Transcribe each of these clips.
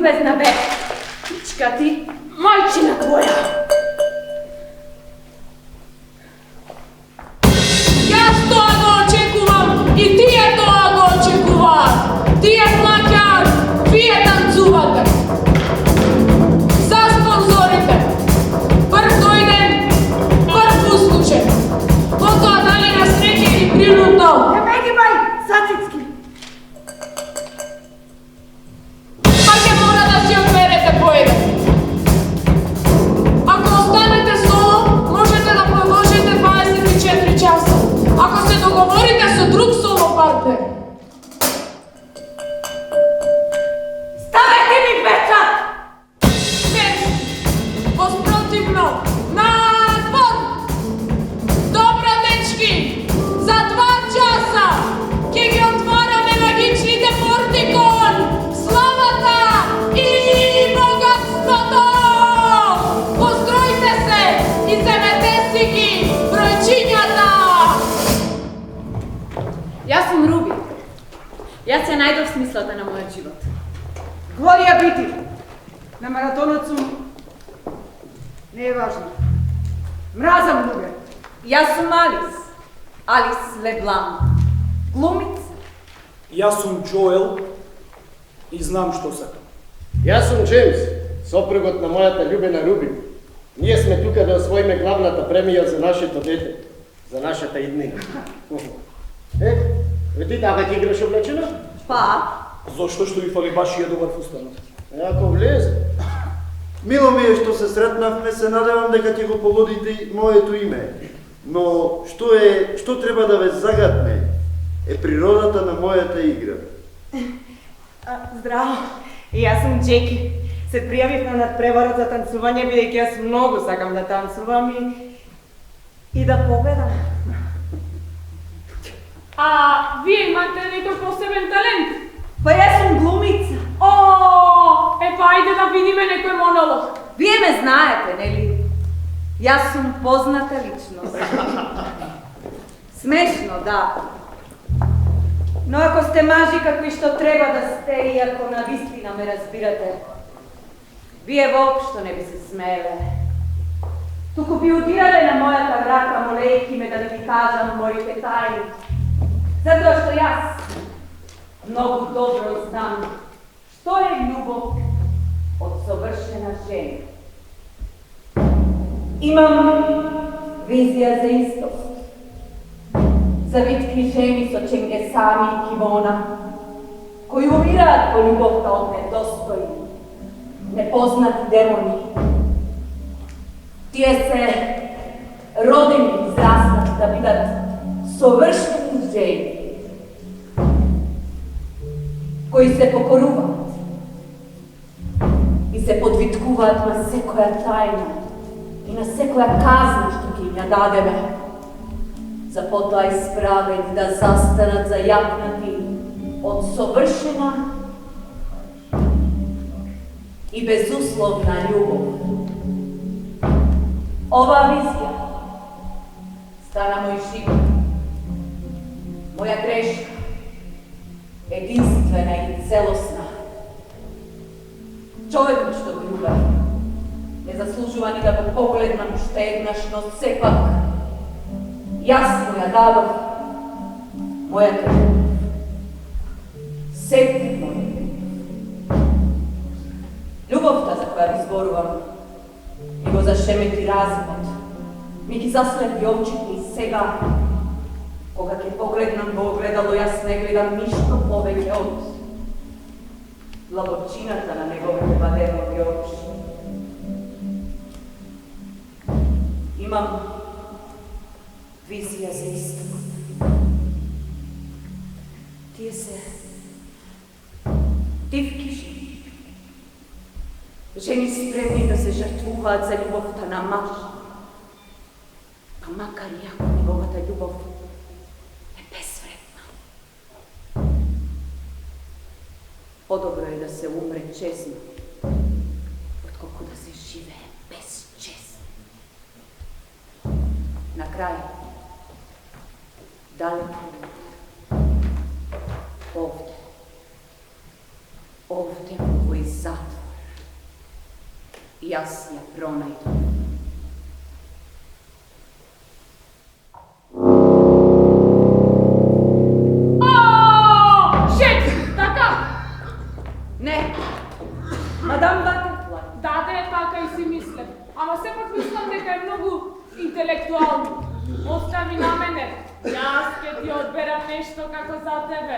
ljubezna be. Pička ti, majčina tvoja. Ja toga očekuvam i ti je toga očekuvat. Ti je plaćar, vi je tancuvate. Za sponzorite. Prv dojdem, prv uslučem. Potom dalje na sreće i prilutno. Ja megi baj, sacicki. Pa će mora da si odberete pojedem. Ako ostanete solo, možete da predložite 24 časa. Ako se dogovorite sa drug solo partner. Stavajte mi pečat! Bez, posprotivno, na dvor! Dobro, dečki, za 2 časa, kjer je otvarane magični deportikon, slavata i bogatstvo to! Postrojite se i zemetesiki, brojčinjata! Ja sam Rubi. Ja se najdolj smislata na moj život. Glorija biti. Na maratonacu ne je važno. Mrazam ljube. Ja sam Alice Leblanc, glumica. Ja sam Joel i znam što sam. Ja sam James, soprugot na mojata ljubena Rubi. Nije sme tuka da osvojime glavnata premija za naše to dete, za našata idnina. Ti така ти играш облечена? Pa, Защо ще ви фали баш и е добър в устаната? Ако влезе. Мило ми е, што се сретнавме, се надевам дека ќе го погодите моето име. Но што треба да ве загатне е природата на мојата игра. Здраво. И јас сум Джеки. Се пријавив на надпреварот за танцување, бидејќи јас многу сакам да танцувам и да победам. A vi imate neki poseben talent? pa ja sam glumica. O, pa ajde da vidime nekoj monolog. Vi me znajete, neli? Ja sam poznata ličnost. Smešno, da. No ako ste maži kakvi što treba da ste, iako na vistina me razbirate, vi je uopšto ne bi se smele. Tuko bi udirale na moja ta vrata, molejki me da ne vi kažam mojite tajni. Zato što ja mnogo dobro znam što je ljubav od savršena žena. Imam vizija za istost, za vitki ženi s očengesami i kivona, koju umirat po ljubovka od nedostoji, nepoznati demoni. Tije se rodini izrasnat da bidat savršeni ženi, koji se pokoruvat i se podvitkuvat na sekoja tajna i na sekoja kazna što kinja dademe, za potaj spraven da zastanat zajaknati od savršena i bezuslovna ljubav. Ova vizija sta na moj život, moja greška, jedinstvena i celosna. Čovjek što ga ljubavi ne zaslužuva ni da ga pogledam štegnašno, sepak. Jasno ja dadov, moja krv, septik moj. Ljubovta za koja bi zboruvam, nego zašemeti razvod, mi ki zaslepi očitni sega, koga ke pogledam bo ogledalo, jas ne gledam ništo poveke od labočinata na njegove baderoge oči. Imam vizija za istinu. Tije se divki ženi. Ženi spremni da se žrtvuvat za ljubovta na maž. Pa makar jako njegovata ljubav je bezvredna. Podobro je da se umre čezno, otkoliko da se žive bezčezno. Na kraju, daleko ovdje, ovdje u ovoj zatvor. jaz je pronajdu. Ne, Madame Butterfly. Да, така и си мислев. Ама все пак мислам дека е многу интелектуално. Остави на мене. Јас ќе ти одберам нешто како за тебе.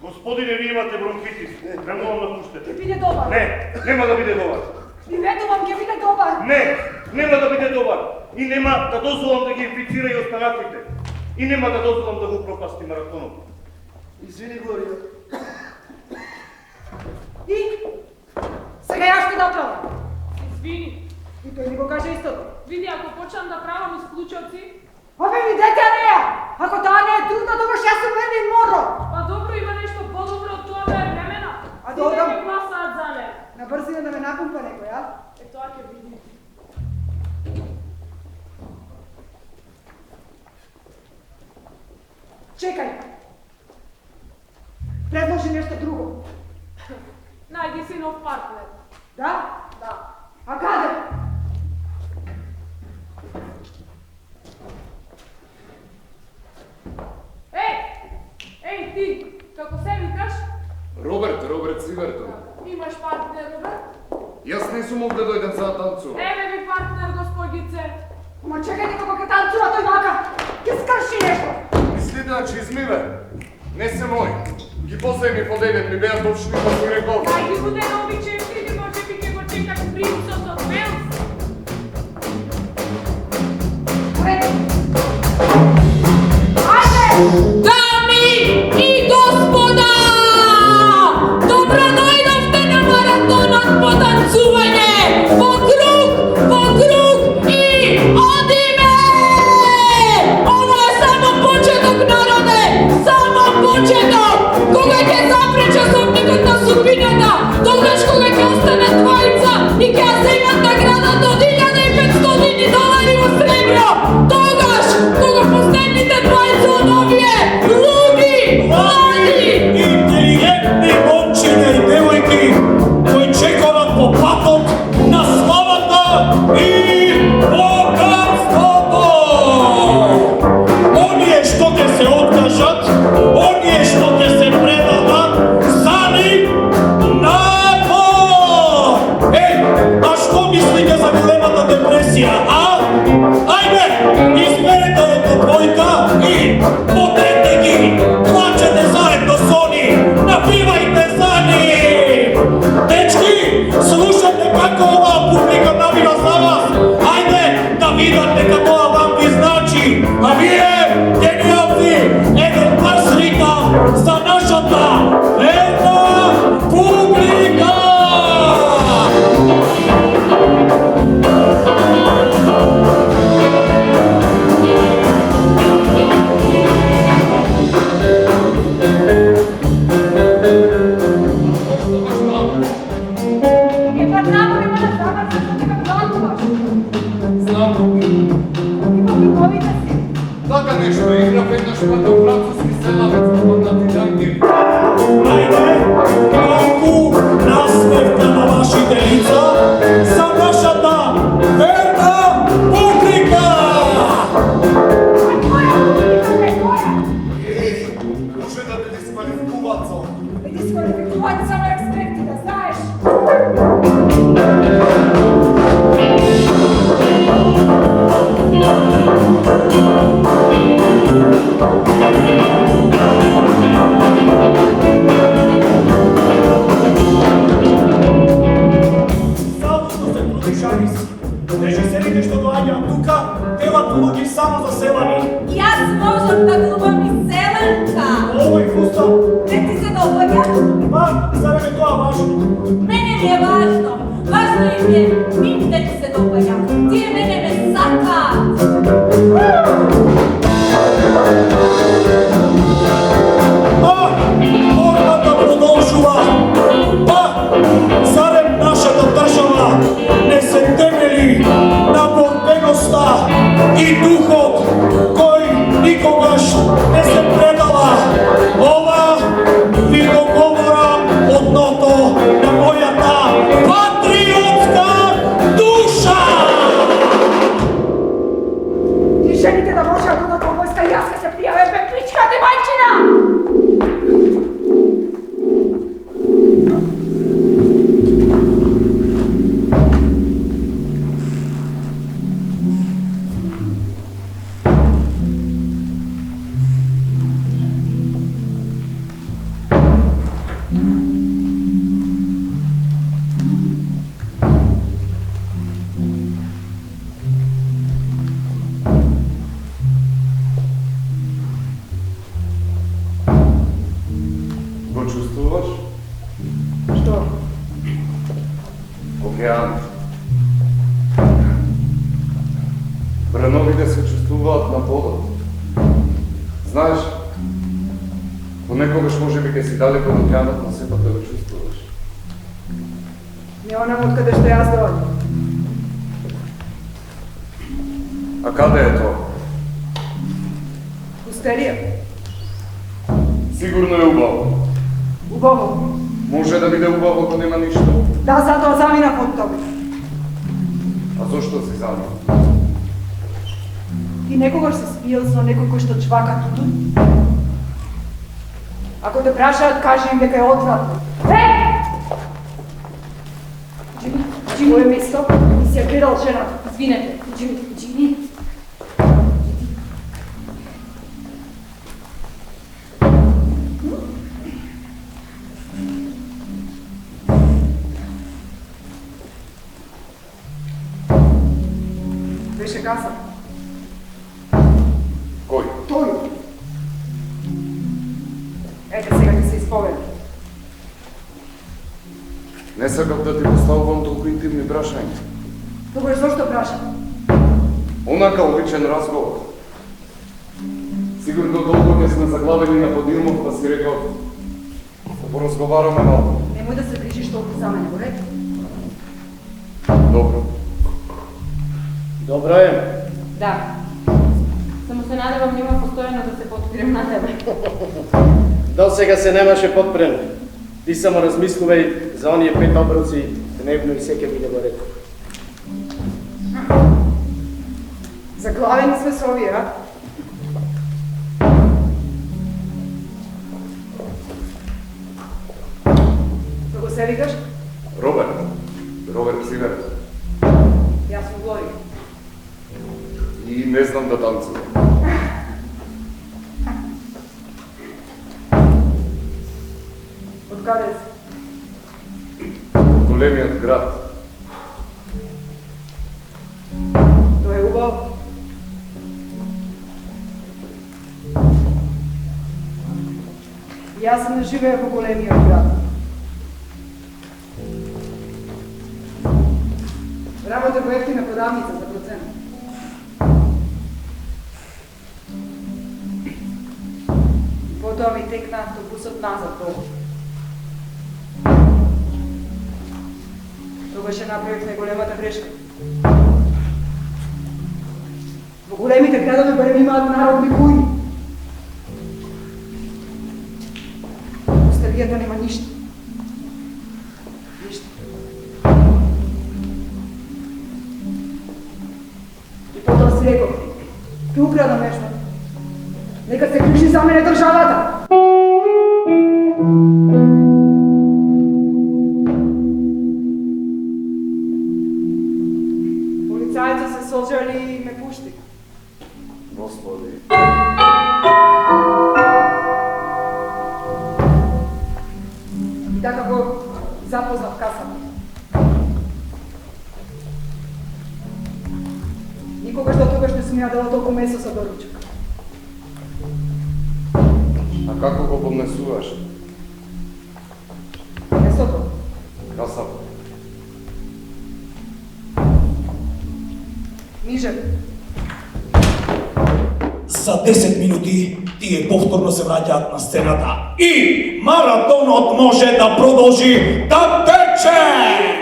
Господине, ви имате бронхитис. Премногу напуштете. Ќе биде добар. Не, нема да биде добар. Ви ветувам, ќе биде добар. Не, нема да биде добар. И нема да дозволам да ги инфицира и останатите. И нема да дозволам да го пропасти маратонот. Извини, Глорија. И сега јас што да правам? Извини. И тој ни го каже истото. Види, ако почнам да правам исклучоци, Абе, видете неа! Ако таа не е трудна, тогаш јас сум верни моро. па добро има нешто подобро од тоа да е времена. А Ти добро. да ме гласаат за неа. На брзина да ме напумпа некој, а? Е, тоа ќе види. Чекај. Предложи нешто друго. Најди си нов партнер. Да? Да. А каде? Еј, ти, како се викаш? Роберт Сивертон. Имаш партнер, Роберт? Јас не сум овде дојден за да танцувам. Еве ви партнер, господице. Ама чекајте како ќе танцува тој вака. Ќе скрши нешто. Мислите да че измиве? Не се мои. Ги позајми по девет ми беа точни па си рекол. Ајде буде нови честити, може би ќе го чекаш принцот од Велс. Дами и господа! Добро дојдовте на маратонот по танцување! Во круг и одиме! Ова е само почеток, народе! Само почеток! Кога ќе запре часовникот на судбината, тогаш кога ќе остане двајца и ќе ја земат наградата од $1500 во сребро, тогаш кога последните двајца од овие луди, млади, Интелигентни момчиња и девојки кои чекаат по патот на славата и богатството. Оние што ќе се откажат, оние што ќе се предадат, за нив напор! А што мислите за големата депресија, а? Ајде, изберете една двојка и водете ги! Плачете заедно со нив! Напивајте за нив! Дечки, слушате како оваа публика навива за вас! Ајде, да видат дека тоа вам ги значи! А вие, гениалци, еден пар слика за нашата една публика! Е, па намо нема да забар, зашто ти ме плануваш. Знам, Има филмовите си. така нешто играв еднаш като француски селавец во Титаник. Ајде, малку насмевка на вашите лица за нашата верна публика! Која публика, бе, која? Може да те дисквалификувацо. Е, дисквалификување само експерти, да знаеш. Салото се трудиш, Арис. Режисерите што доаѓаат тука, делат улоги само за селани. Јас можам да глумам и селенка. Овој фустан, Не ти се допаѓа? па, зарем е тоа важно? Мене ми е важно. Важно им е ним да ти се допаѓа. Тие мене ме сакаат. Борбата продолжува. Па, зарем нашата држава не се темели на борбеноста и духот Понекогаш може би ке си далеко од океанот, но сепак да го чувствуваш. Не онам откаде што јас доаѓам. А каде е тоа? Пустерија. Сигурно е убаво. Убаво. Може да биде убаво ако нема ништо. Да, затоа заминав од тоа. А зошто си заминал? Ти некогаш се спиел со некој кој што чвака тутун? Ако те прашаат, кажи им дека е отвратно. Джими, моје место и си ја гледал жената. Извинете, Джими. Беше каса. Кој? Тој. Ете сега ќе се исповеда. Не сакав да ти поставувам толку интимни прашања. Тогаш зошто прашам? Онака обичен разговор. Сигурно долго не сме заглавени на подилмот, па си рекол да поразговараме малку. Немој да се грижиш толку за мене, во ред? Добро. Добро е. Да. Само се надевам нема постојано да се подпирам на тебе. До сега се немаше подпрем. Ти само размислувај за оние 5 оброци дневно и секој биде во ред. Заглавени сме со овие, а? Како се викаш? Роберт Сивер. Јас сум Глорија. И не знам да танцувам. Од каде си? Големиот град. Тоа е убаво. Јас не живея во големиот град. Работа во ефтина продавница за процент. Потоа ми текна автобусот назад долу. Тогаш ја направивме големата грешка. Во големите градови барем имаат народни куји. Старијата нема ништо. Ништо. И потоа си реков, ти украдам нешто. Нека се грижи за мене државата. Полицајци се сожали и ме пушти. Господи. И така го запознав касата. Никогаш до тогаш не сум јадела толку месо со доручак. А како го поднесуваш? Месото. Касата. Ниже. За 10 минути тие повторно се враќаат на сцената и маратонот може да продолжи да тече!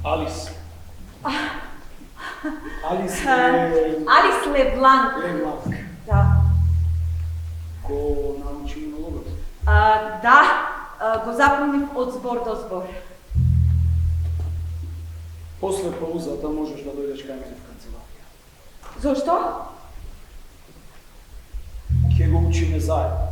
Алис. Алис Алис Лебланк. Лебланк. Да. Го научи монологот. Да, го запомнив од збор до збор. После паузата можеш да дојдеш кај мене в канцеларија. Зошто? Ќе го учиме заедно.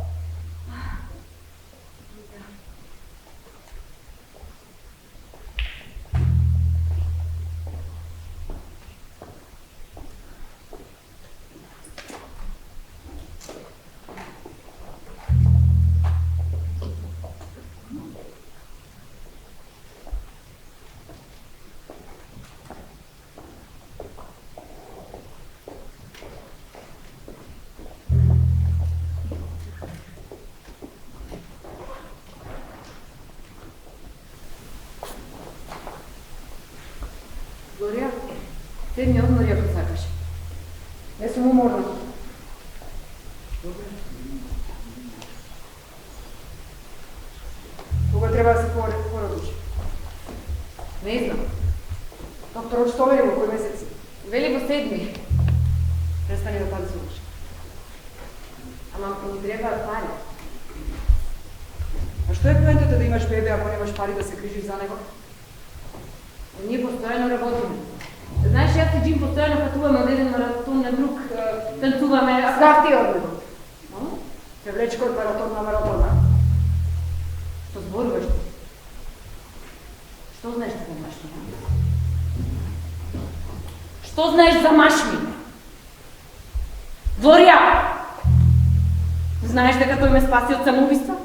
Глорија, седни одмори ако сакаш. Не сум уморна. Кога треба да се породиш? Не знам. Докторот што вели во кој месец? Вели во 7. Престани да танцуваш. Ама ми треба пари. А што е поентата да имаш бебе ако немаш пари да се грижиш за него? Ние постојано работиме. Знаеш, јас и Джим постојано патуваме од еден маратон на друг, танцуваме... Знав ти од него. Се влечко од маратон на маратона. Што зборуваш ти? Што знаеш за машмина? Што знаеш за машмина? Глорија! Знаеш дека тој ме спаси од самоубиство?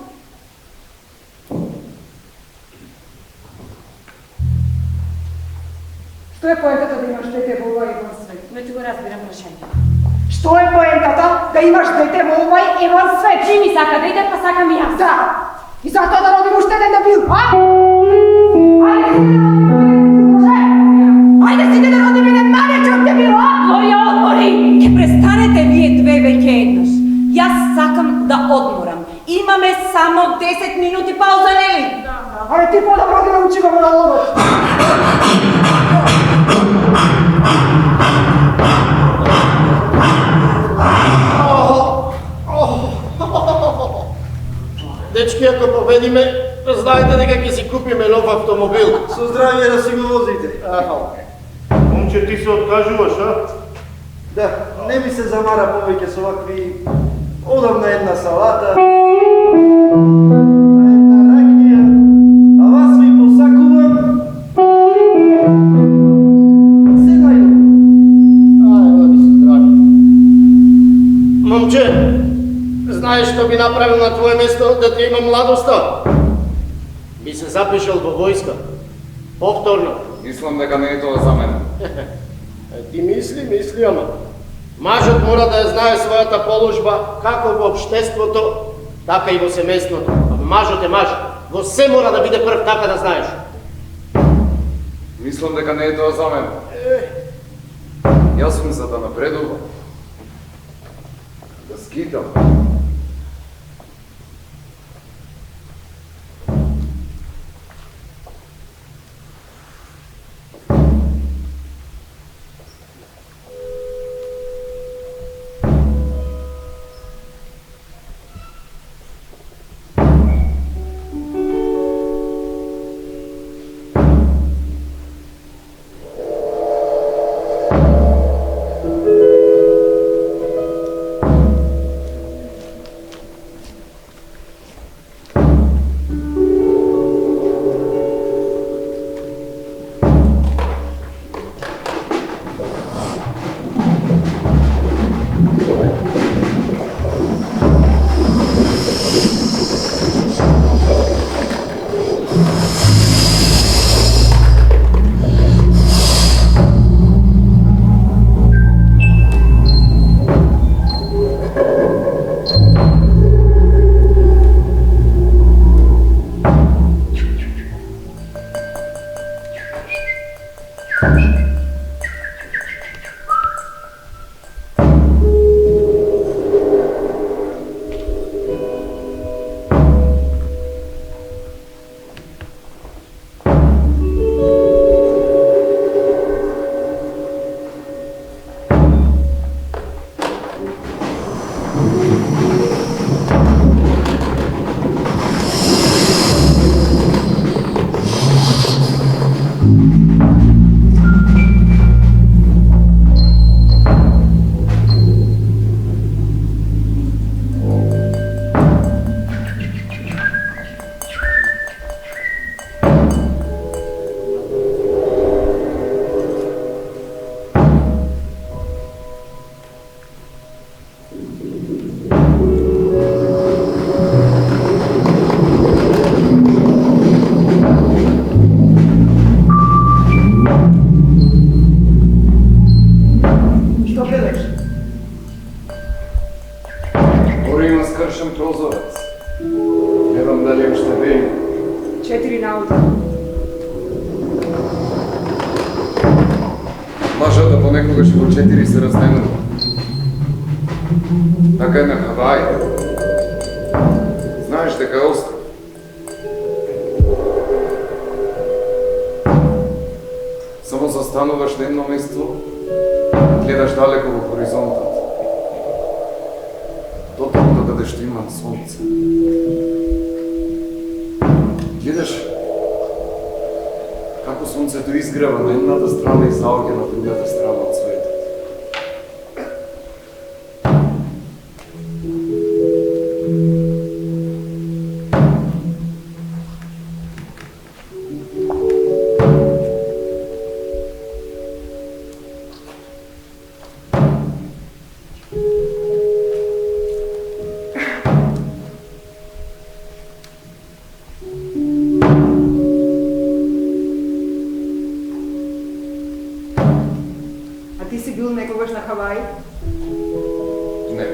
Што е поентата да имаш дете во овај еван свет? Не ти го разбирам прашање. Што е поентата да имаш дете во овај еван свет? Джими сака дете, па сакам и јас. Да. И затоа да родим уште еден дебил, а? Ајде сите да родим еден малечок дебил, а? Глорија, одмори! Ке престанете вие две веќе еднаш. Јас сакам да одморам. Имаме само 10 минути пауза, нели? Да. Ајде ти подобро да научи го монологот. Дечки, ако победиме, знаете дека ќе си купиме нов автомобил. Со здравје да си го возите. Момче, ти се откажуваш, а? Да, не ми се замара повеќе со вакви... Одам на една салата, на една ракија, а вас ви посакувам... Се најдам. Оди се здрави. Момче, знаеш што би направил на твое место да ти има младоста? Би се запишал во војска. Повторно. Мислам дека не е тоа за мене. Ти мисли, ама. Мажот мора да ја знае својата положба како во општеството, така и во семејството. Ама мажот е маж. Во се мора да биде прв, така да знаеш. Мислам дека не е тоа за мене. Јас сум за да напредувам. Да скитам. Гледам дали уште време. 4 наутро. Мажата понекогаш во 4 се разненува. Така е на Хавај. Знаеш дека е остров. Само застануваш на едно место, гледаш далеко во хоризонтот. Тотално да што има сонце. Гледаш како сонцето изгрева на едната страна и заоѓа на другата страна од светот. Ти си бил некогаш на Хавај? Не.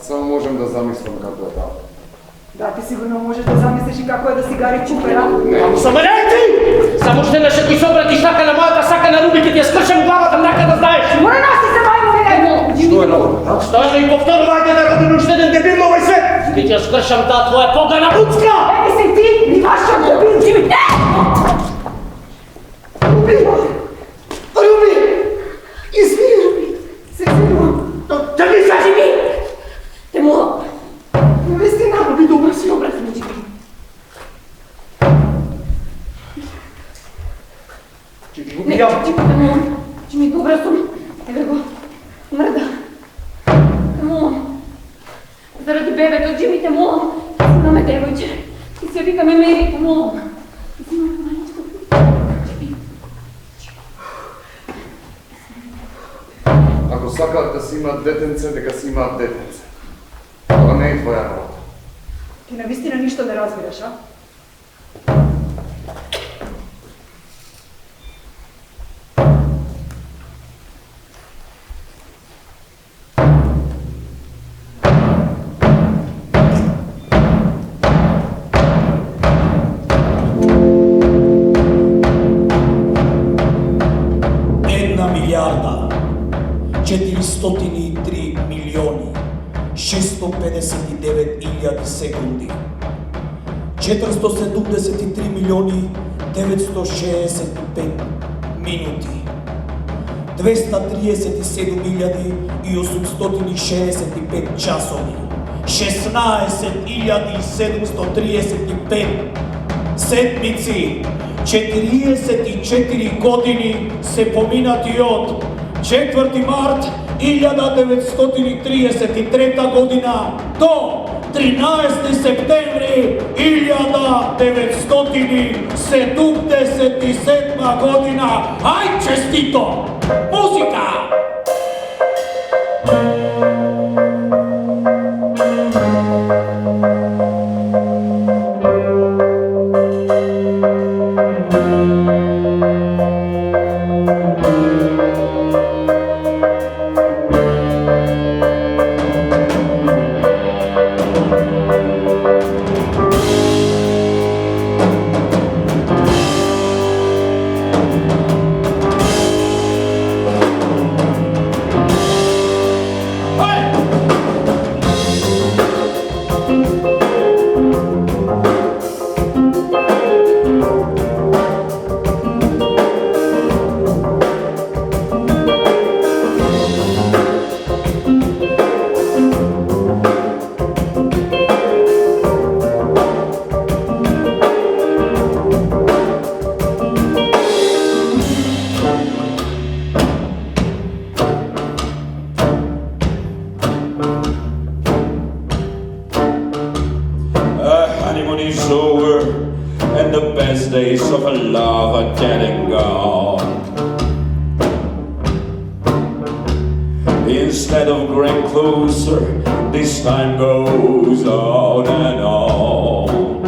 Само можем да замислам како е таму. Да, ти сигурно можеш да замислиш и како е да си гари чупера. Ама самалети! Само ще наше кој собрати сака на мојата сака на Руби, ке ти ја скршам главата, нека да знаеш. Мора носи се мајмо, не! Што е работа? Стажа и повторувајте на роден уште еден дебил на овој свет! Ке ти ја скршам таа твоја погана буцка! Еј си ти, ни вашиот дебил, Джими! Не! Руби! Руби! Извини, Руби! Се извинувам. Да ми кажи ми! Те молам. Наистина. Руби, добра си, добра си, Джими. Джими, Не, убијам. Джими, те молам. Джими, добра сум. Еве го. Мрда. Те молам. Заради бебето, Джими, те молам. Имаме девојче. И се викаме Мери, те молам. Взимаме маличко. Джими. Ако сакаат да си имаат детенце, дека си имаат детенце. Тоа не е твоја работа. Ти навистина ништо не разбираш, а? Една милиарда, 403 милиони, 659.000 секунди, 473 милиони, 965 минути, 237.865 часови, 16.735 седмици, 44 години се поминати од 4 март 1933 година до 13 септември 1977 година. Ај, честито! Музика! Honeymoon is over, and the best days of our love are dead and gone. Instead of growing closer, this time goes on and on.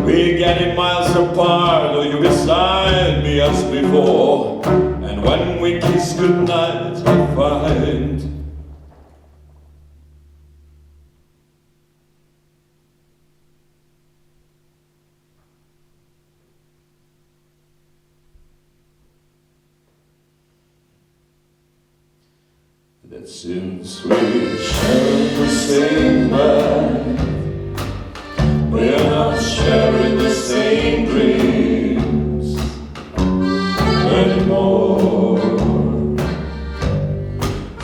We're getting miles apart, though you beside me as before. And when we kiss goodnight, I find Since we share the same life, we're not sharing the same dreams anymore.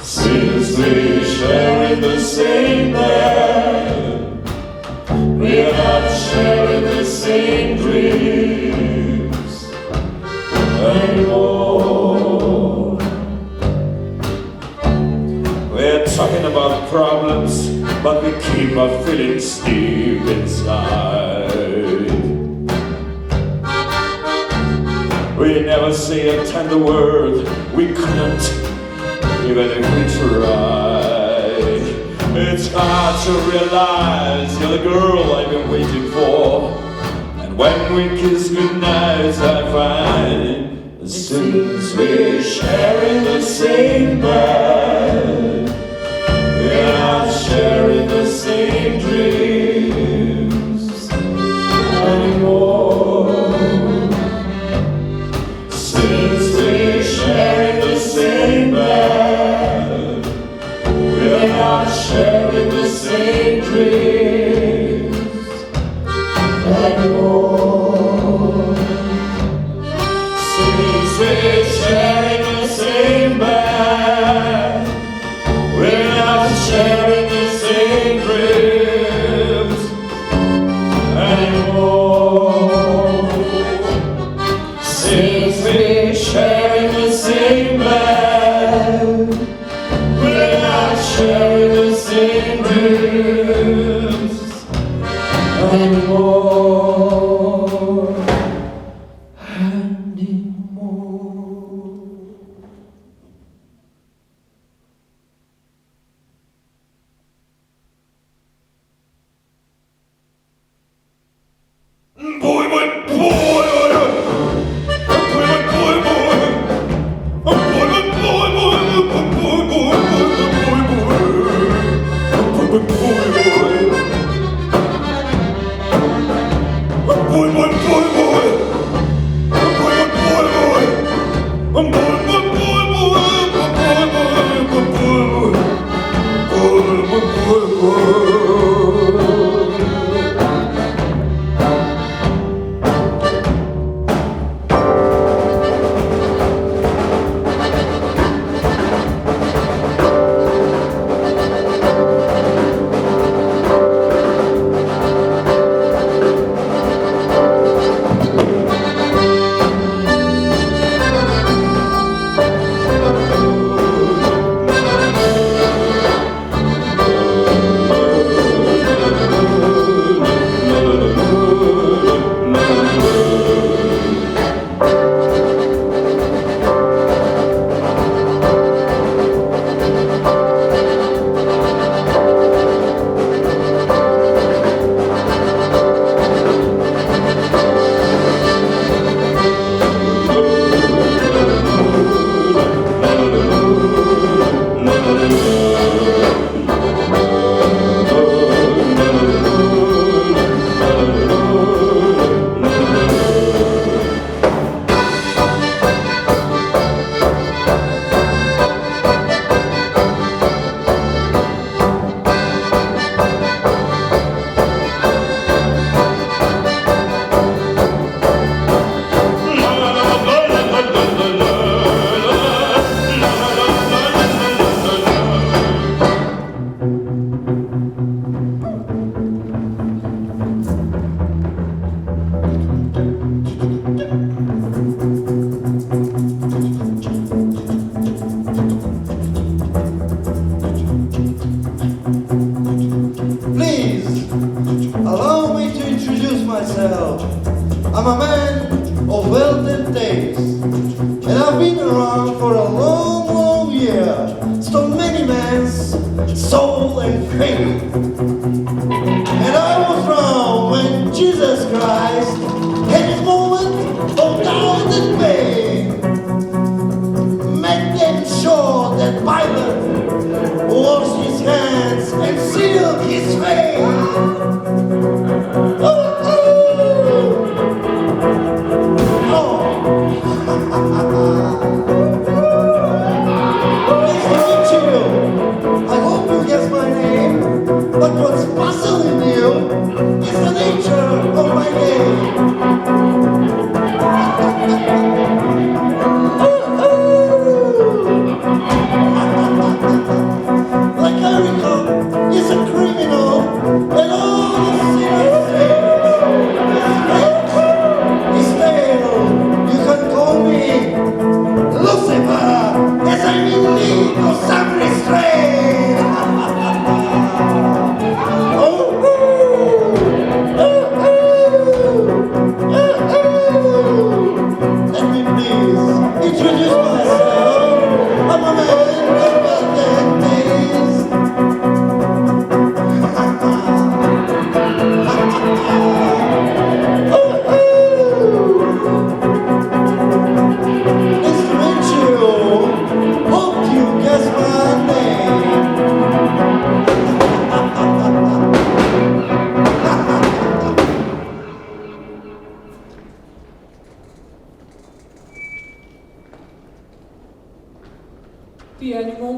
Since we share the same life, we're not sharing the same dreams anymore. We're talking about problems, but we keep our feelings deep inside. We never say a tender word, we couldn't, even if we tried. It's hard to realize you're the girl I've been waiting for. And when we kiss goodnight, I find that since we're sharing the same bed, we're not sharing the same dreams anymore. Since we're sharing the same bed, we're not sharing the same dreams anymore. Since we're sharing the same bed, we're not sharing the same dreams anymore. Since we're sharing the same bed, we're not sharing the same dreams anymore. I'm a man of wealth and taste, and I've been around for a long, long year, stole many men's soul and faith. And I was wrong when Jesus Christ had his moment of doubt and pain. Make them sure that Pilate washed his hands and sealed his face. Nice to meet you.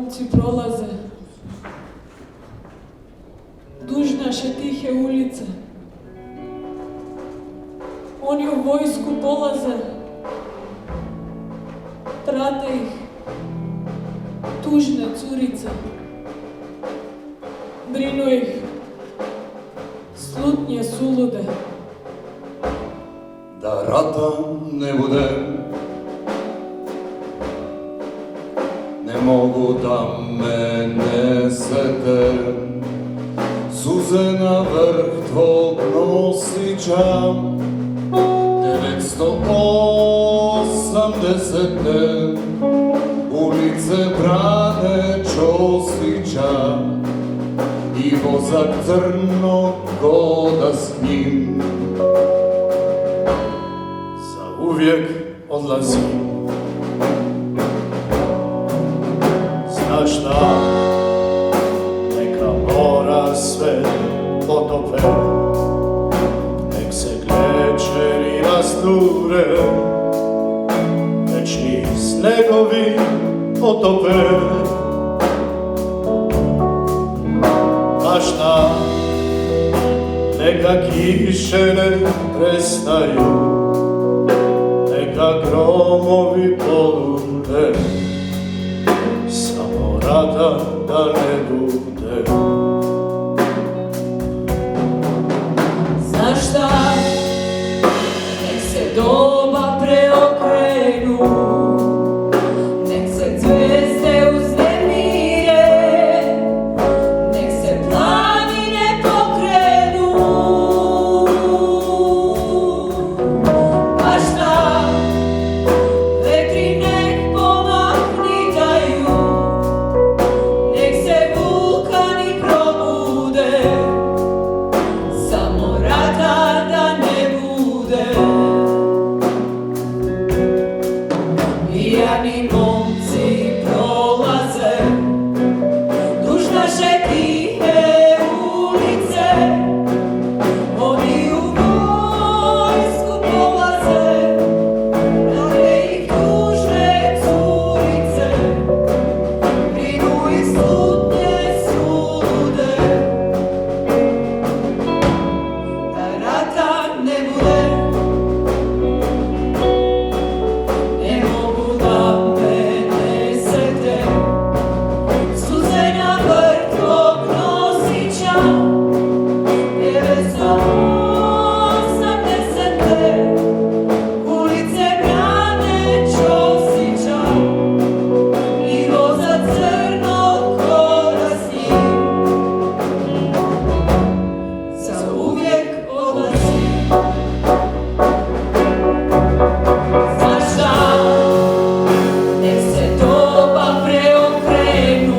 momci prolaze duž naše tihe ulice. Oni u vojsku polaze, prate ih tužne curice. Brinu ih slutnje sulude. Da rata ne bude, ne mogu da me ne sete, suze na vrh tvog nosića, 980. ulice brane Ćosića i vozak crnog goda s njim. Uvijek odlazi. Znaš šta, neka mora sve potope, nek se glečeri rasture, večni snegovi potope. A šta, neka kiše ne prestaju, neka gromovi polute, samo rata da ne bude. Znaš šta, nek se doba preokrenu, nek se zvijezde uznemire, nek se planine pokrenu. A šta, vetri nek pomahnitaju, nek se vulkani probude, samo rata da ne bude. Pijani momci prolaze duž naše tihe ulice, oni u vojsku polaze, prate ih tužne curice, brinu ih slutnje sulude. Da rata ne bude, ne mogu da me ne sete, suze na vrh tvog nosića, 980. ulice brane Ćosića i voza crnog koda s njim. Zauvijek odlazi. Znaš šta, nek se doba preokrenu,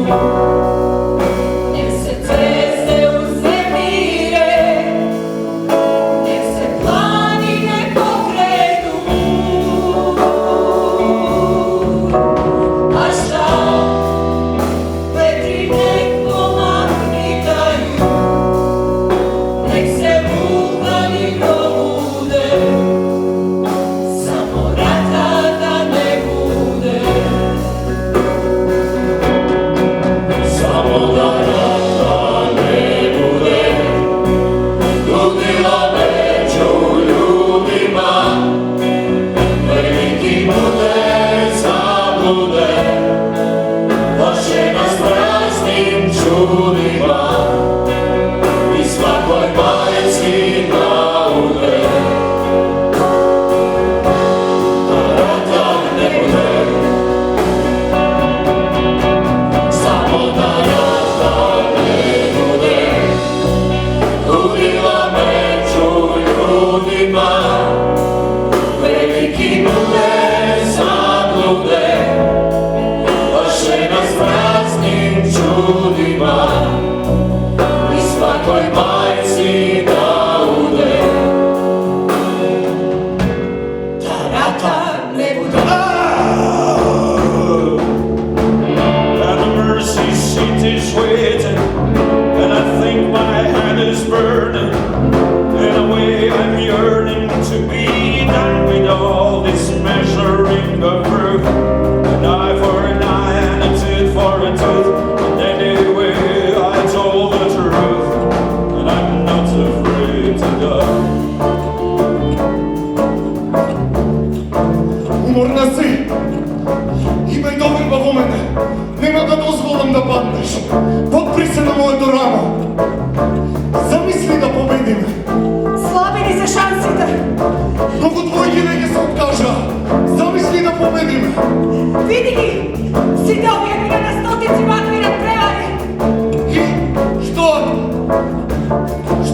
nek se zvijezde uznemire, nek se planine pokrenu. A šta, vetri nek pomahnitaju, nek se vulkani probude, samo rata da ne bude. Samo da rata ne bude, ludila među ljudima, veliki bude zablude, vaše nas praznim čudima i svakoj majci naude. Da rata ne bude, samo da rata ne bude, ludila među ljudima, veliki bude zablude, vaše nas praznim čudima i svakoj majci naude. Da rata ne bude. And the mercy seat is waiting, and I think my hand is burning. In a way I'm yearning to be done with all this measuring of proof. An eye for an eye and a tooth for a tooth.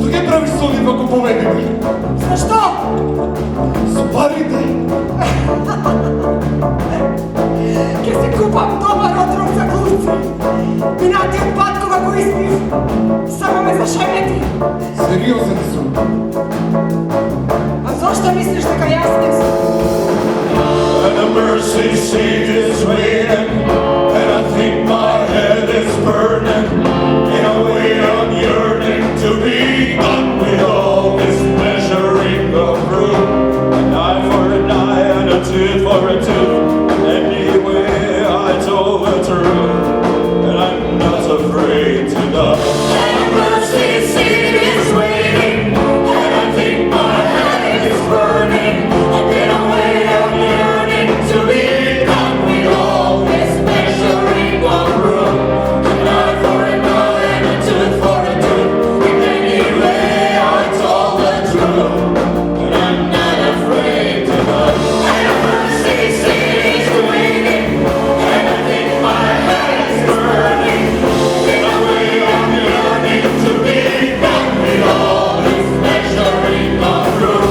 Што ги правиш со овие два куповедени? Зашто? Со парите? Ке се купам добар отров за глуци. Минатиот пат кога го испив, само ме зашемети. Сериозен сум. А зашто мислиш дека јас не сум? And the mercy seat is waiting, and I think my head is burning. In a way I'm yearning to be done with all this measuring of fruit. An eye for an eye and a tooth for a tooth. Anyway, I told the truth, and I'm not afraid to die. And the mercy seat is waiting, and I think my head is burning. And in a way I'm yearning to be done with all this measuring of room. An eye for an eye and a tooth for a tooth. And anyway, I told the truth, and I'm not afraid to die. And the mercy seat is waiting, and I think my head is burning. In a way I'm yearning to be done with all this measuring of room.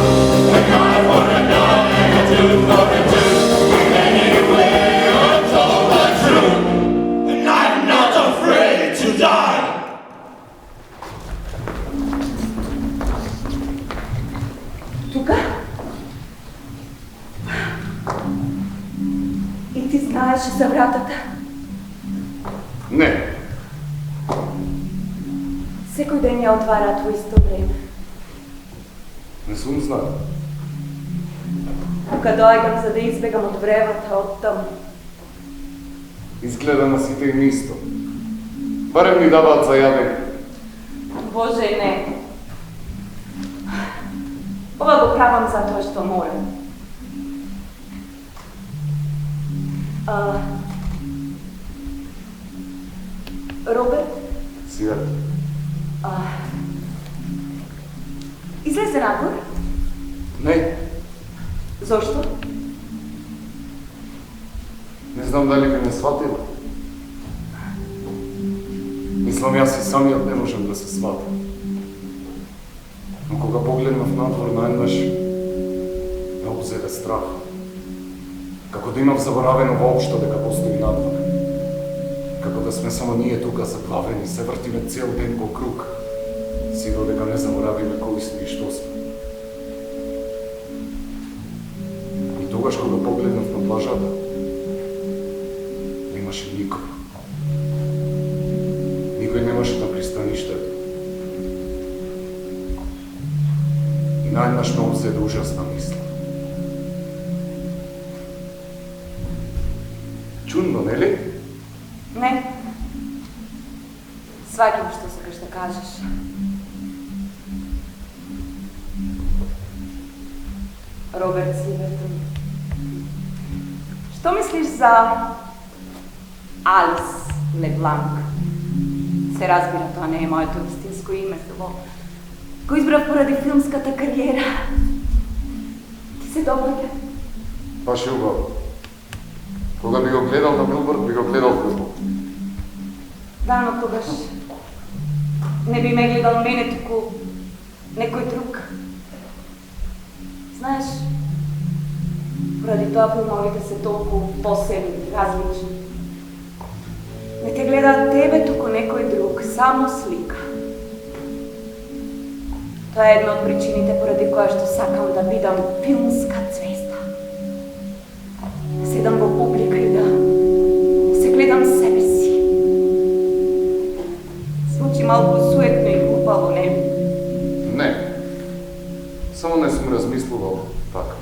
An eye for an eye and a tooth for a tooth. Anyway, I told the truth, and I'm not afraid to die. Тука? И ти знаеш за вратата? Не. Секој ден ја отвараат во исто време. Не сум знал. Кога доаѓам за да избегам од вревата, од таму. Изгледа на сите им исто. Барем ни даваат за јадење. Боже, не. Ова го правам затоа што морам. Роберт, Свет. излезе напор? Не. Зошто? Не знам дали би ме сватила. Мислам, јас и самиот не можам да се сватам. Но кога погледнав надвор, најнаш ме обзеде страх. Како да имав заборавено воопшто дека постои надвор. Како да сме само ние тука заглавени, се вртиме цел ден во круг, сиро дека не заборавиме кои сме и што сме. И тогаш кога погледнав на плажата, немаше никој. Никој немаше на пристаништето. И најнаш ме обзеде ужасна мисла. Чудно, нели? Не. Сваќам што сакаш да кажеш. Роберт Сливертон, што мислиш за Алис Лебланк? Се разбира, тоа не е моето истинско име, го избрав поради филмската кариера. Ти се доаѓа? Баш е убаво. Кога би го гледал на билборд, би го гледал футбол. Да, но тогаш не би ме гледал мене, туку некој друг. Знаеш, поради тоа филмовите се толку посебни, различни. Не те гледаат тебе, туку некој друг, само слика. Тоа е една од причините поради која што сакам да бидам филмска звезда. Да седам во публика и да се гледам себе си. Звучи малку суетно и глупаво, не? Не. Само не сум размислувал така.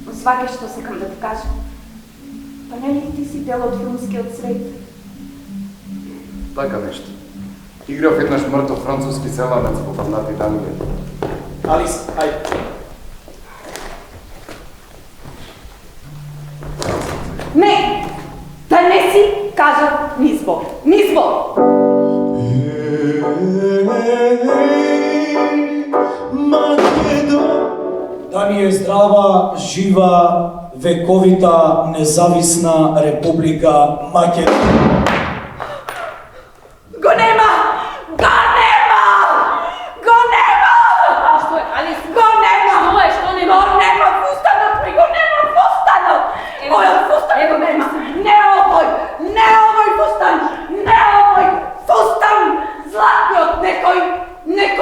Но сваќаш што сакам да ти кажам. Па нели ти си дел од филмскиот свет? Така нешто. Играв еднаш мртов француски селанец во Памнати Даниле. Алис, ајде. Не! Да не си кажа ни збор. Ни збор! Да ни е здрава, жива, вековита, независна Република Македонија. Го нема! Го нема!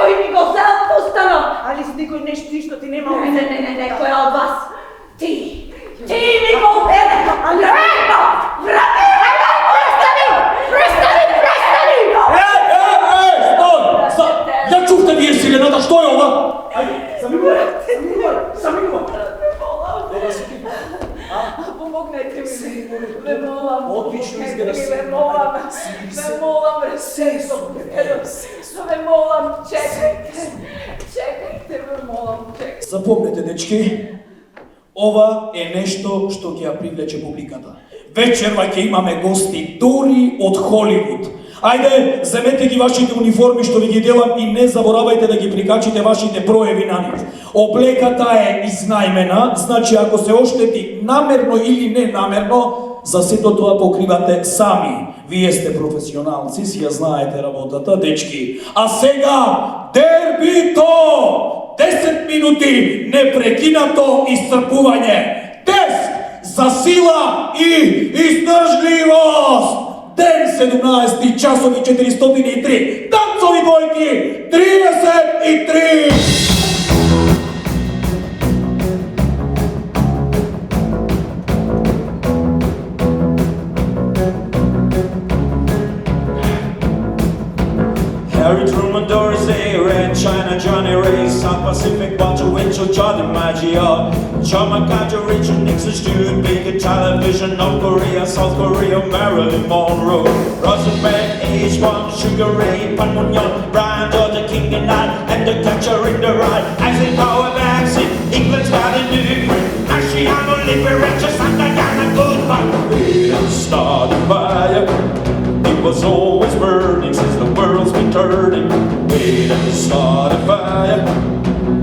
koji mi go zapustano, ali s nikoj nešto ti nema uvijek. Ne, koja od vas. Ti mi go ubede, ali reko, vrati, prestani! Stoj! Ja čuh te vijesi, Renata, što je ovo? Ajde, Samilova. Dobro si ti. Pomognete mi. Me molam. Odlično izgleda se. Me molam. Me molam, čekajte, me molam. Запомнете, дечки, ова е нешто што ќе ја привлече публиката. Вечерва ќе имаме гости дури од Холивуд. Ајде, земете ги вашите униформи што ви ги делам и не заборавајте да ги прикачите вашите броеви на нив. Облеката е изнајмена, значи ако се оштети намерно или ненамерно, за сето тоа покривате сами. Вие сте професионалци, си ја знаете работата, дечки. А сега, дербито! 10 минути непрекинато исцрпување. Тест за сила и издржливост. Ден 17 часови 403. Танцови двојки 33. Harry Truman, Doris Day, Red China, Johnny Ray, South Pacific, Walter Winchell, Johnny Maggio, John McCarthy, Richard Nixon, Stuart Baker, television, North Korea, South Korea, Marilyn Monroe, Rosenberg, H1, Sugar Ray, Pan Munyon, Brian George, King and and the catcher in the ride, Eisenhower, vaccine, England's got a new Asciano, Liberace, Santa Gana, goodbye. We done started fire. It was always burning since the world's been turning. We done started fire.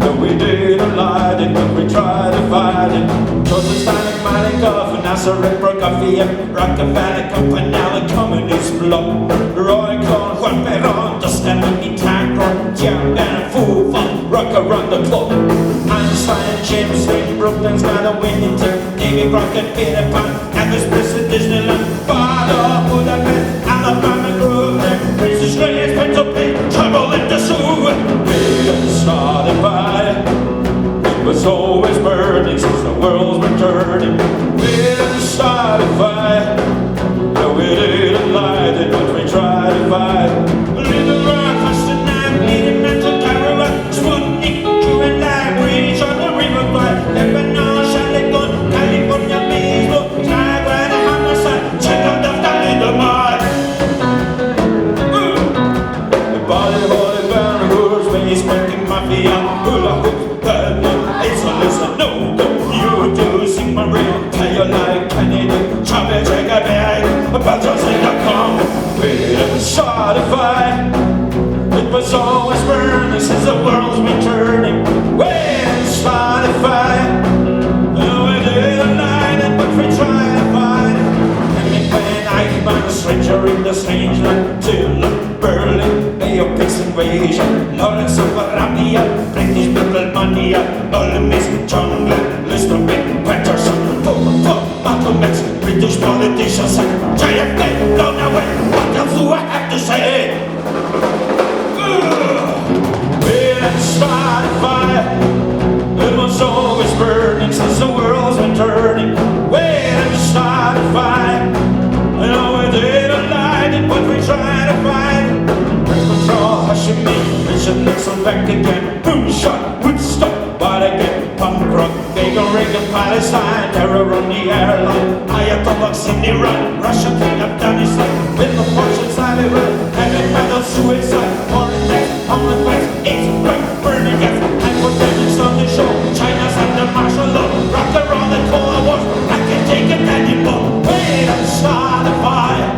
No, we didn't light it, but we tried to fight it. Joseph Stalin, Malikov, Nasser, Prokofiev, Rockefeller, Campanella, Communist Bloc, Roy Cohn, Juan Perón, Dostoevsky, Tankron, Jiang and Fu Fun, rock around the clock. Einstein, James Dean, Brooklyn's got a winning team. Davy Crockett, Peter Pan, Elvis Presley, Disneyland, Father, Budapest, Alabama, Groove, Princess Leia, Pennsylvania, trouble in the sewer. We started fire. It was always burning since the world's been turning. We didn't start a fire. No, we didn't light it, but we tried to fight. Little Rock, Austin, Bleeding Mental, Caravan, Sputnik, Cuban Library, on the River Kwai, Lebanon, Shaligon, California, Baseball, Taiwan, Homicide, check out the Thalidomide. The body, bound, hoods, space, spanking mafia, hula hoop, bad luck, it's a listen, no, you do, sing my real, tell you like Kennedy, chop it, take a bag, a battle's in the calm, we didn't start a fight. It was always burning since the world's been turning. We didn't start a fight. No, we didn't light it, but we tried to fight it. And when I found a stranger in the strange land, till Berlin, Bay of Pigs invasion, Lawrence of Arabia, British Beatlemania, Olympics, John Glenn, Lister Big Patterson, Battle Max, British politicians, JFK, blown away. What else do I have to say? Started fire. It was always burning since the world's been turning. We didn't start a fire. No, we didn't light it, but we tried to fight it. Press control, hushing me, Richard Nixon back again. Moonshot, Woodstock, but again. Punk rock, Bagel, Reagan, Palestine, terror on the airline. Ayatollahs in Iran, Russia, King Afghanistan. With the fortunes I live with, heavy metal suicide. Foreign death, on the west, it's right. Burning gas, hypothetics on the show. China's under martial law. Rock around the Cold War. I can't take it anymore. Wait and start a fire.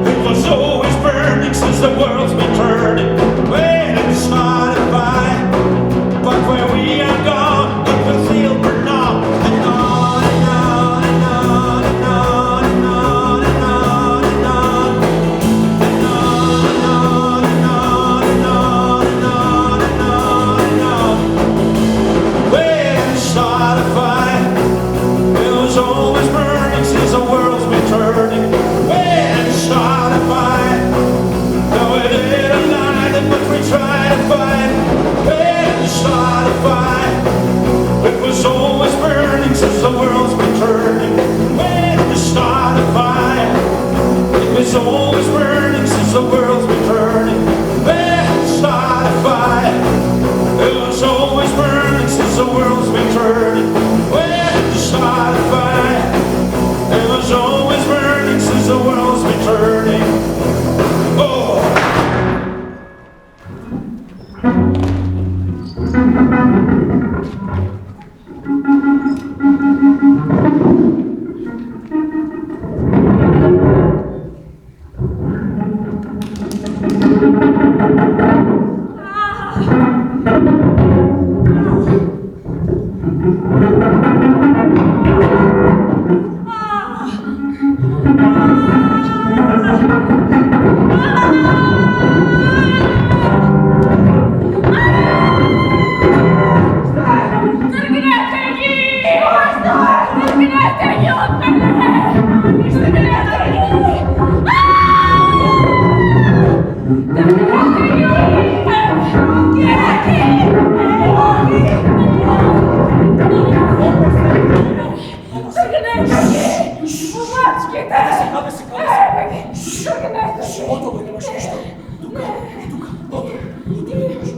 It was always burning since the world's been turning. Wait and start a fire. But where we are gone, it will still burn on and on and on and on and on and on and on and on and on and on and on and on and on and on.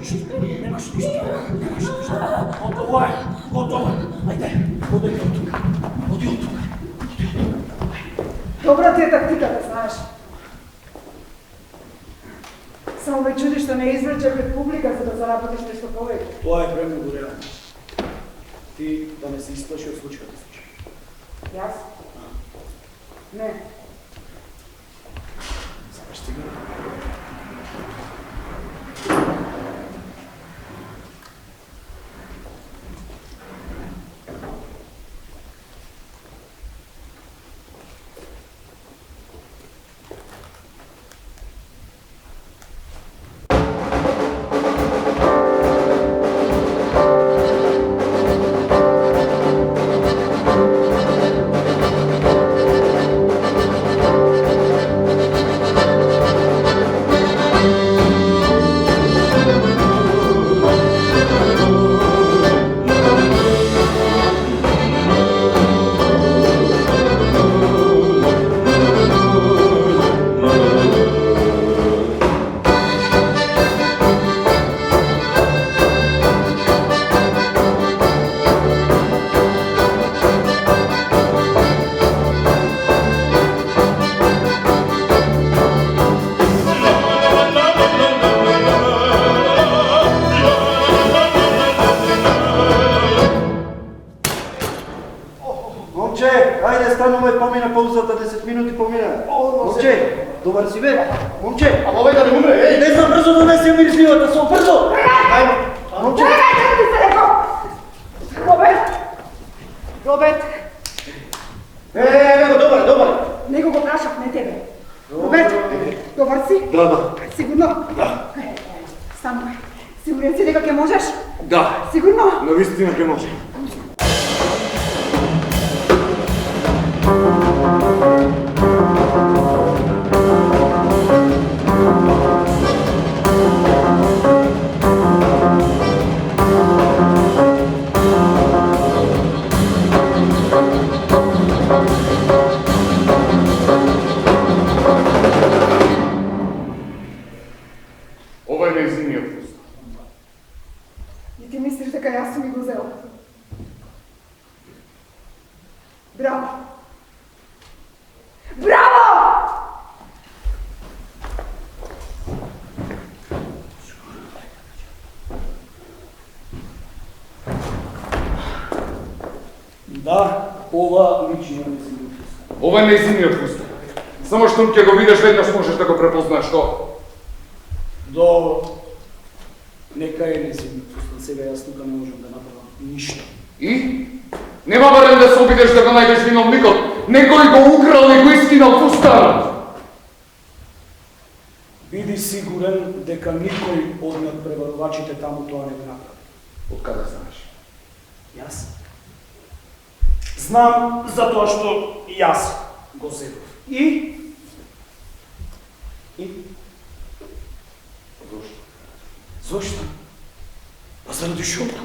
Nemaš ništa. Gotovo je. Ajde, odi od tuga. Dobra ti je taktika, da znaš. Samo me čudi što ne izvrđe pred publika za da zarabatiš nešto povijek. To je premnogo realno. Ti da ne si isplašio slučaj. Jas? Ne. Zapaš cigaru? Станувай, помина паузата, 10 минути помина. Момче, добър си бе. Момче. Ама овој да не умре, еј! Не знам, брзо донеси ја мирисливата сол, брзо! Ајмо. Момче. Kako ti se rekao? Robert! Добар. Nego го prašak, ne tebe. Robert, dobar si? Да. Sigurno? Да. Stanuj. Siguran si nekak je možeš? Да. Sigurno? Навистина ке може. Ова е неизиниот пуст. И ти мислиш дека јас сум ми го взела? Браво! Браво! Да, ова лично не си го пуст. Ова е неизиниот пуст. Само што ќе го видиш веднаш можеш да го препознаеш што. Добро. Нека е незин пуст. Сега јас тука не можам да направам ништо. И? Нема барем да се обидеш да го најдеш виновникот. Некој го украл и го искинал пустанот. Биди сигурен дека никој од надпреварувачите таму тоа не го направи. Од каде знаеш? Јас? Знам затоа што јас го зедов. И? Зошто? Зошто? Па заради шоуто.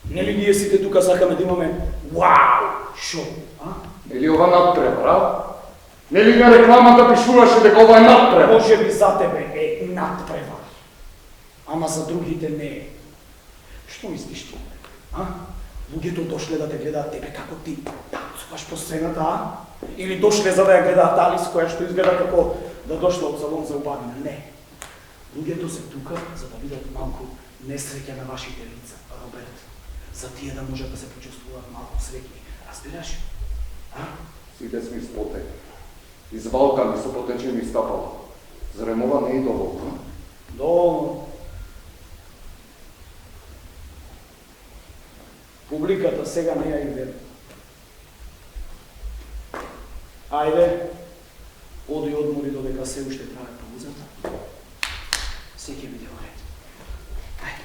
Нели ние сите тука сакаме да имаме вау шоу, а? Нели ова надпревара? Нели на рекламата пишуваше дека ова е надпревара? Може би за тебе е надпревар, ама за другите не е. Што мислиш ти? А? Луѓето дошле да те гледаат тебе како ти танцуваш по сцената, а? Или дошле за да ја гледаат Алис, која што изгледа како да дошла од салон за убавина? Не. Луѓето се тука за да видат малку несреќа на вашите лица, Роберт. За тие да можат да се почувствуваат малку среќни. Разбираш? А? Сите сме спотени. Извалкани со потечени стапала. Зарем ова не е доволно? Доволно. Публиката сега не ја иде. Ајде, оди одмори додека се уште трае паузата. Се ќе биде во ред. Ајде.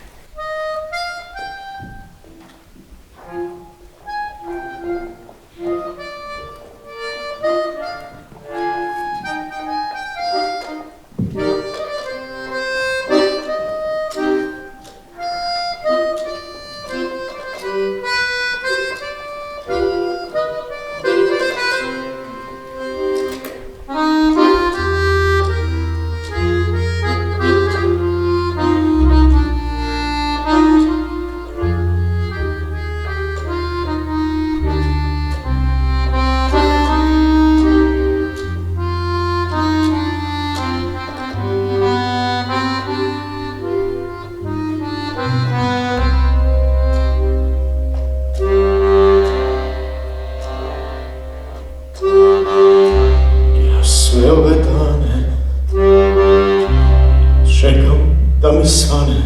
osvane,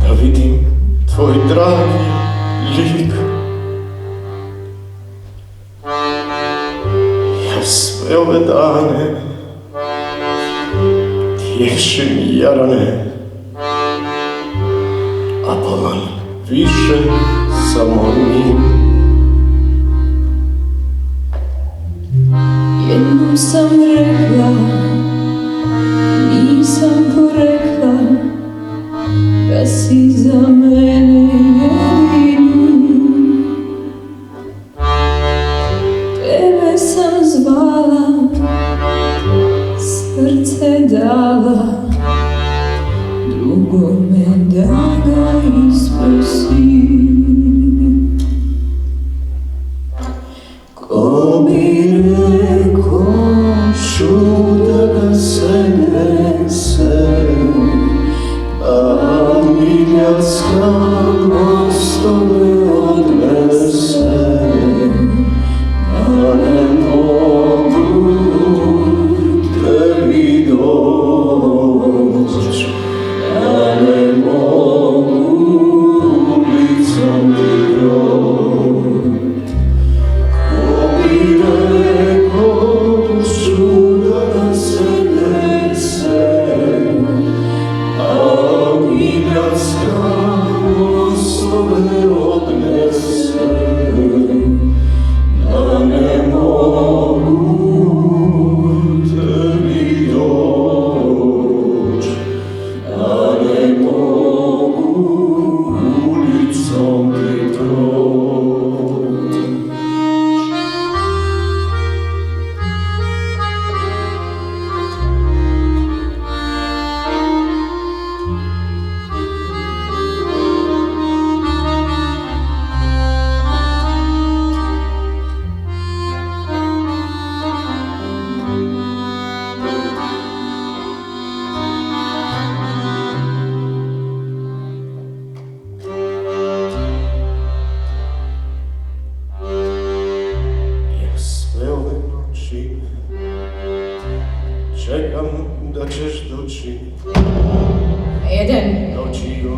da vidim tvoj dragi lik. Ja sve ove dane tješim jarane, a polan više samo njim. Jednom sam rekla, nisam porekla, da si za mene jedini. Tebe sam zvala, srce dala, drugome da ga isprosim. Ko bi rekao da ga se nese, a miljacka mostove odnese, da ne mogu tebi doć, da ne mogu ulicom ti proć. Čekam da ćeš doći. Jedan. Dođio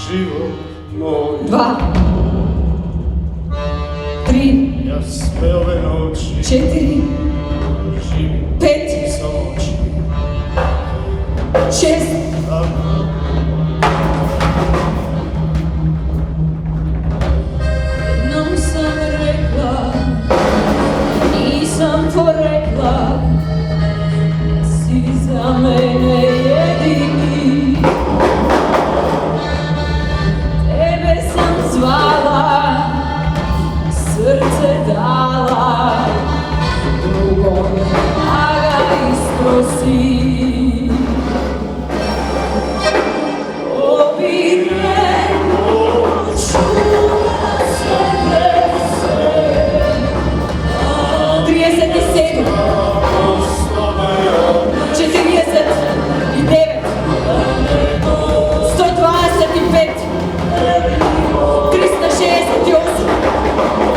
život moj. 2, 3, Ja sve ove noći 4, živim 5, sa oči. 6, jednom sam rekla, nisam porekla, da si za mene jedini. Tebe sam zvala, srce dala, drugome da ga isprosi. Ko bi rekao čuda se nese, 37, 49, 125, 368, 8.200,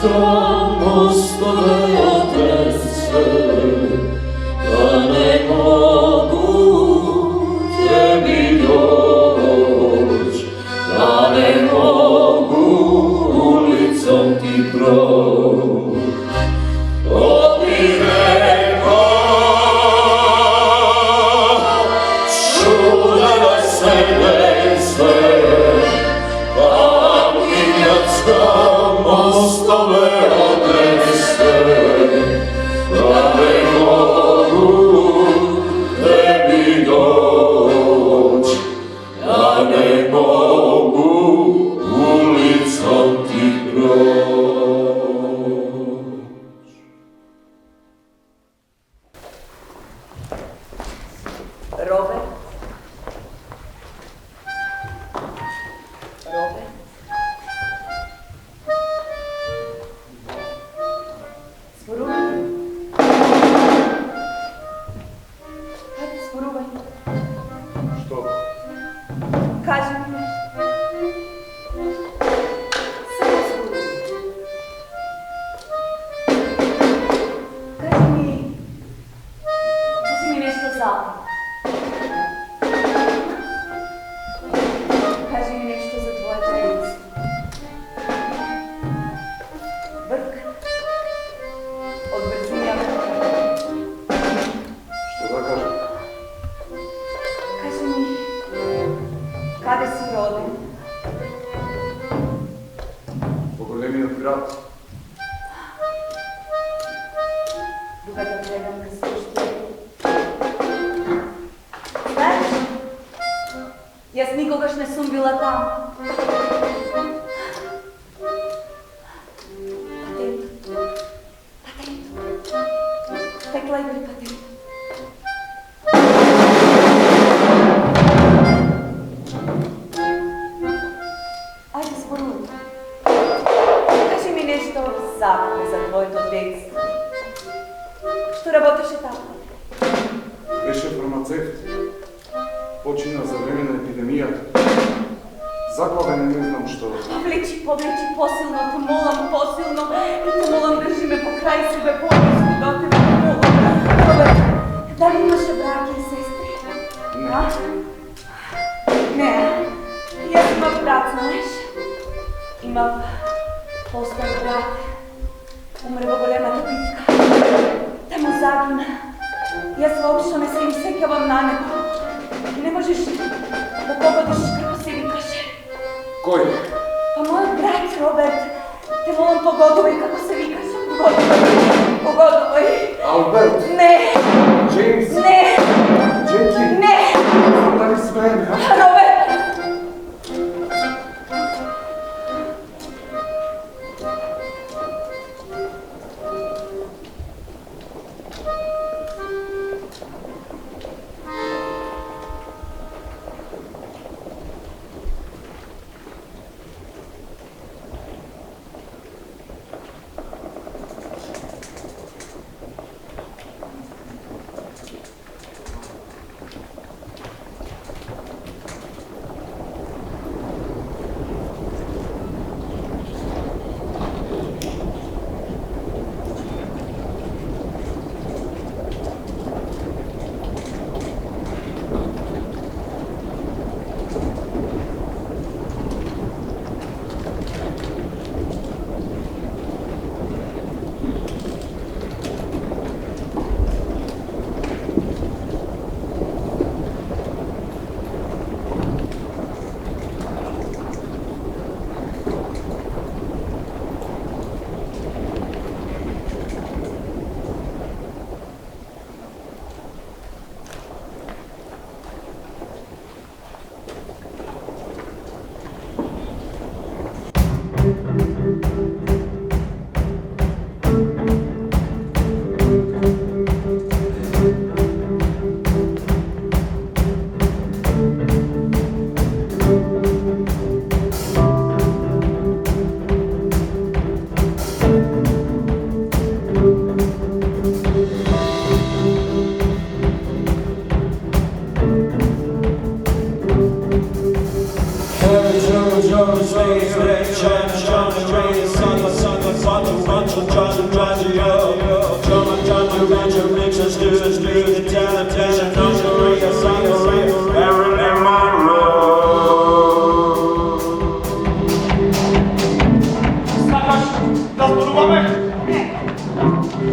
mostove otrese, da ne mogu tebi doć, da ne mogu ulicom ti proć. Obi reko, čudava se dese, mostove odnese, da ne mogu tebi doć, da ne mogu ulicom ti proć. Robert? Robert? Sporuvaj. Hajde, sporuvaj. Što? Kaži mi nešto. Samo sporuvaj. Kaži mi nešto zapad. Kaži mi nešto za tvoje tradicije. Brk. Od brzine vrka. Što da kažem? Kaži mi, kada si roden? Pogolemijat grad. Druga da gledam da se uštiri. Znaš, jaz nikogaš ne sum bila tam. Patentu. Tekla igri patentu. Ajde, sporuj. Kaži mi nešto zapad za твоето детство. Što работеше там? Беше фармацевт. Почина за време на епидемијата. Заглавен не знам што. Повлечи посилно, те молам посилно. И те молам држи ме покрај себе, по-близко до тебе, те молам. Роберт, дали имаше браќа и сестри? Не. А? Не. Јас имав брат, знаеш? Имав постар брат. Умре во големата битка. Те му загина. Јас воопшто не се им сеќавам на него. Не можеш да погодиш како се викаше. Кој? Па мојот брат, Роберт. Те молам, погодувај како се викаше. Погодувај. Алберт? Не. Джеймс? Не. Джеки? Не. Дали смеем, а? Роберт.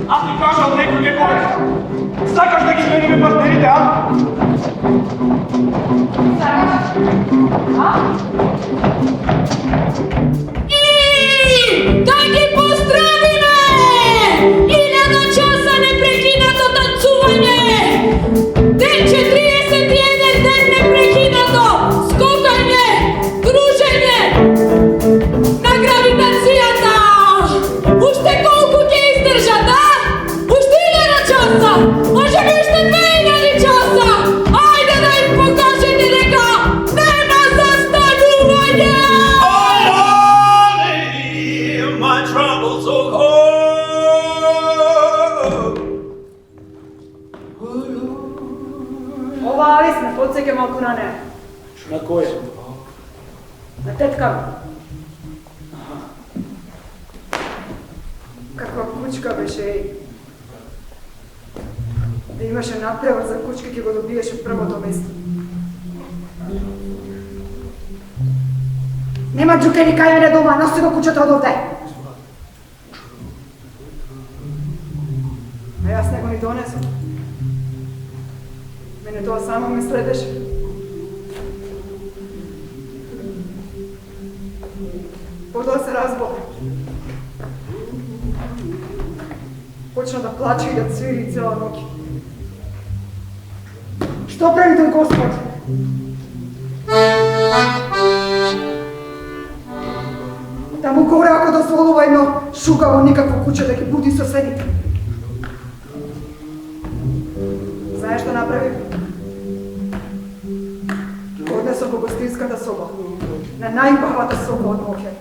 Аз ти кажал некој ке повеш. Сакаш да ги смениме партнерите, а? Да ги поздравиме! 1000 часа непрекинато танцување! Ден 41 ден непрекинато скокање, дружење на гравитацијата! Уште колку ќе издржат, а? Уште 1000 часа! Може би уште 2000 часа! Ајде да им покажете дека нема застанување! My troubles are gone. Ова Алис ме подсеќа малку на неа. На кој? На тетка ми. Каква кучка беше, еј. Да имаше надпревар за кучки, ќе го добиеше првото место. Нема джукери кај мене дома, носи го кучето од овде. А јас не го ни донесам. Мене тоа само ме следеше. Потоа се разбола. Почна да плаче и да цвири цела ноќ. Што прави тој Господ? Да му горе ако дозволува едно шугаво никакво куче да ги буди соседите. Знаеш што направи? Го однесо во гостинската соба, на најбавата соба од Мохер.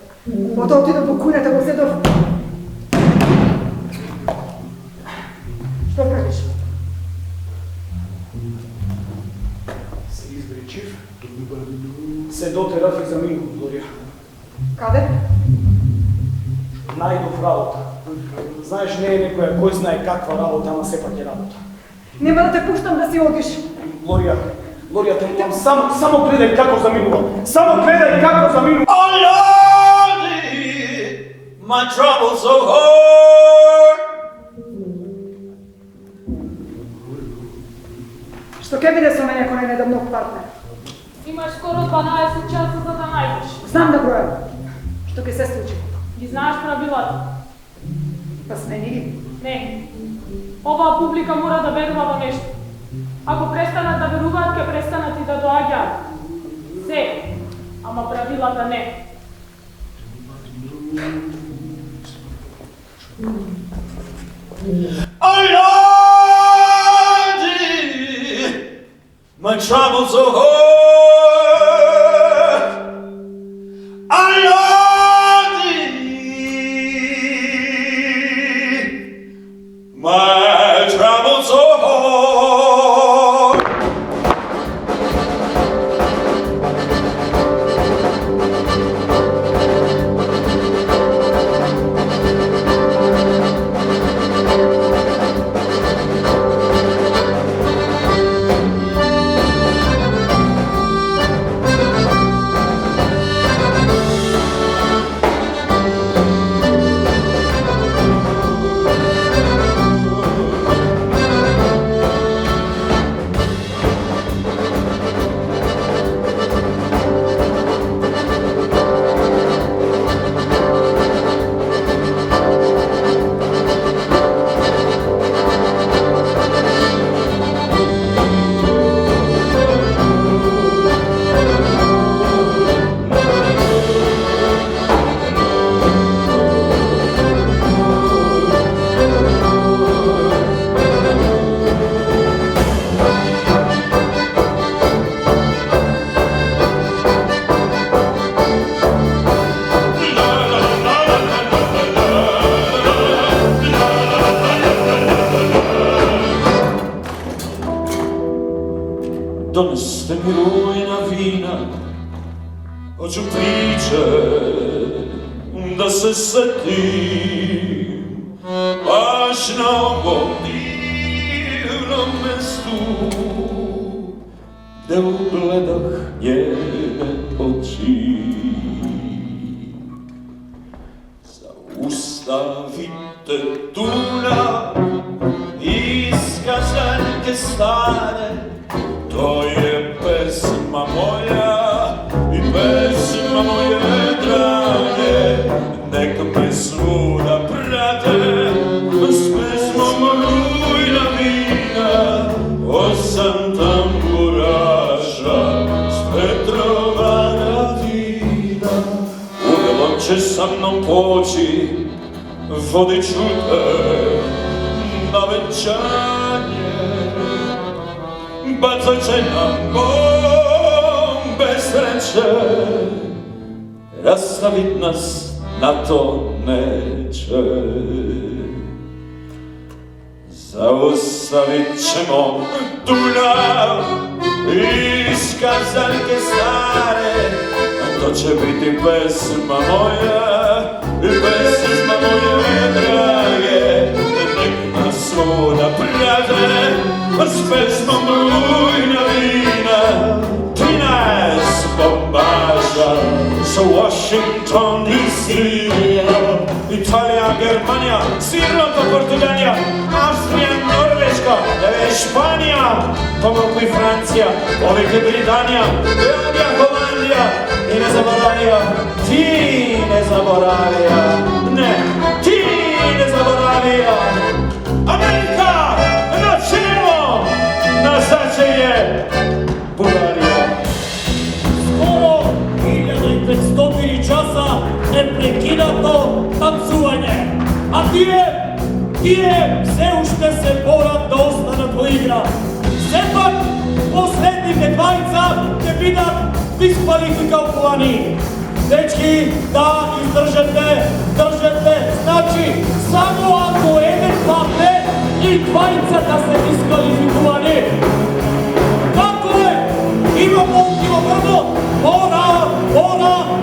Потоа отидов во кујната, го седов. Што правиш? Се издречив, се дотерав и заминув, Глорија. Каде? Најдов работа. Знаеш, не е некоја кој знае каква работа, ама сепак е работа. Нема да те пуштам да си одиш. Глорија, те молам, само гледај како заминувам. Само гледај како заминувам. Oh Lordy, my troubles are hard. Што ќе биде со мене ако не недам нов партнер? Имаш скоро 12 часа за да најдеш. Знам да бројам. Што ќе се случи? Ги знаеш правилата? Па смени ги. Не. Оваа публика мора да верува во нешто. Ако престанат да веруваат, ќе престанат и да доаѓаат. Се, ама правилата не. Oh Lordy, my troubles are hard. Oh Lordy, my troubles are hard. Doneste mi rujna vina, hoću priče da se setim baš na ovom divnom mestu gde ugledah njene oči. Zaustavi tetuna iz kazaljke stare. To je pesma moja i pesma moje drage, nek me svuda prate s pesmom rujna vina, osam tamburaša s Petrova Radina. Udjelom će sa mnom poći, vodit ću te na venčanje, bacat će nam bombe sreće, rastavit nas na to neće. Zaustavit ćemo Dunav iz kazaljke stare, a to će biti pesma moja i pesma moje drage, nek nas svuda prate s pesmom rujna vina. 13 bombaža s Washington DC, Italija, Germanija, Sirlanda, Portugalija, Avstrija, Norveška, Španija, pomogu i Francija, Velika Britanija, Belgija, Holandija i ne zaboravija, ti ne zaboravija, ne, ti ne zaboravija, Amerika na čelo, na začelje Bulgarija. Skoro 1500 časa neprekinato tancuvanje, a tije vse ušte se borat da ostanat u igra. Sepak poslednjih dvajca će bidat diskvalifikovani. Dečki, da izdržete, znači samo ako jedan padne i dvajca da se diskvalifikovani. Tako je, imamo kilogramo, mora,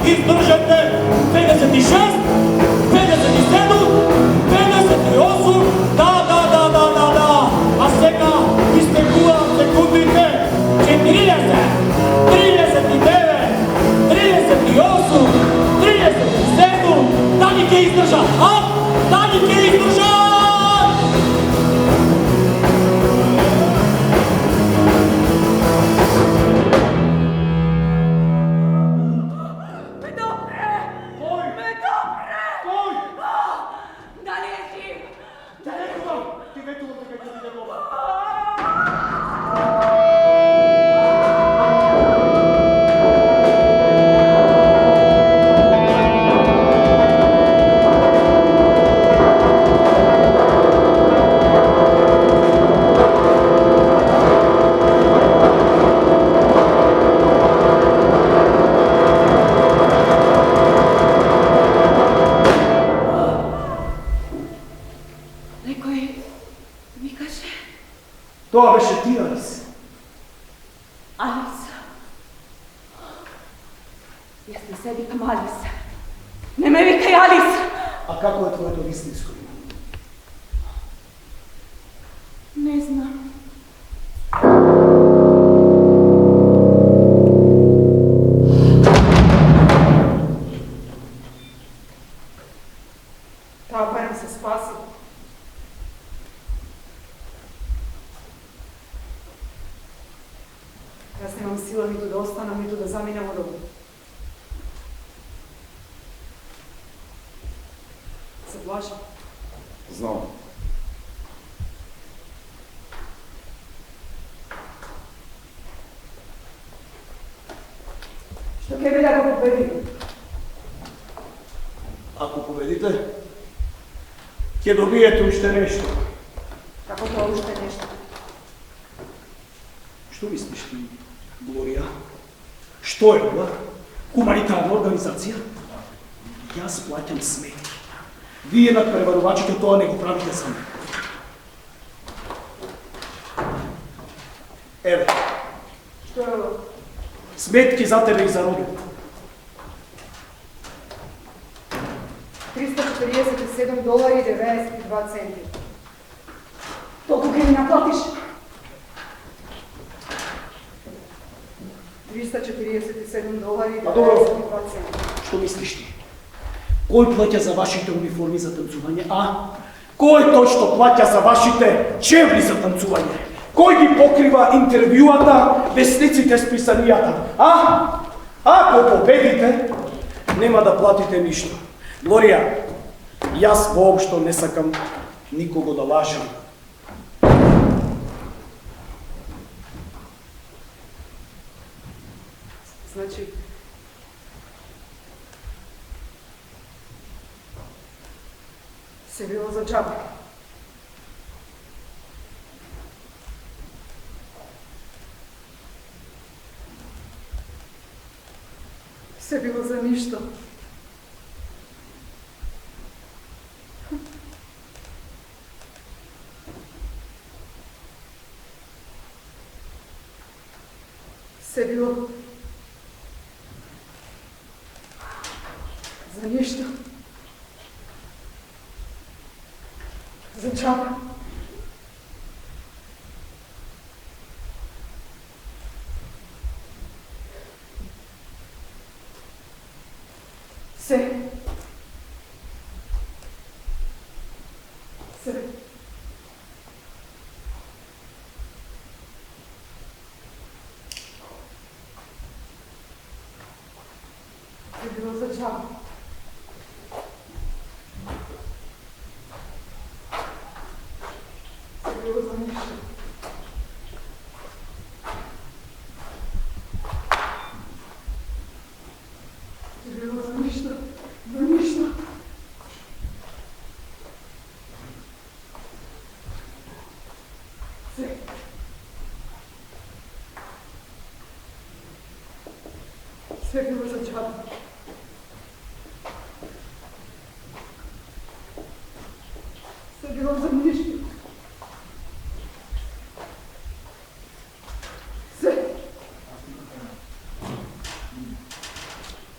izdržete 56, 57, 58, da, a сега изтекувам секундите 40, 39, 38, 37, Дани ке издържа, Дани ке издържа! Това беше ти, Алис. Алис. Јас не се викам Алис. Не ме викај Алис! А како е твоето истинско име? Не знам. Таа барем се спаси. Јас немам сила ниту да останам, ниту да заминам од овде. Се плашам. Знам. Што ќе биде ако победиме? Ако победите, ќе добиете уште нешто. Како тоа уште нешто? Што мислиш ти, Глорија? Што е ова? Хуманитарна организација? Јас плаќам сметки. Вие надпреварувачите тоа не го правите сами. Еве. Што е ова? Сметки за тебе и за Роден. $347.92. Толку ќе ми наплатиш? 347.92. А добро. Што мислиш ти? Кој плаќа за вашите униформи за танцување, а? Кој е тој што плаќа за вашите чевли за танцување? Кој ги покрива интервјуата, весниците, списанијата? Ако победите, нема да платите ништо. Глорија, јас воопшто не сакам никого да лажам. Значи, се било за џаба. Се било за ништо. Се било за ништо. За џаба. Се било за џаба. Се било за ништо. Се било за ништо. За ништо. Се било за џаба. Се било за ништо.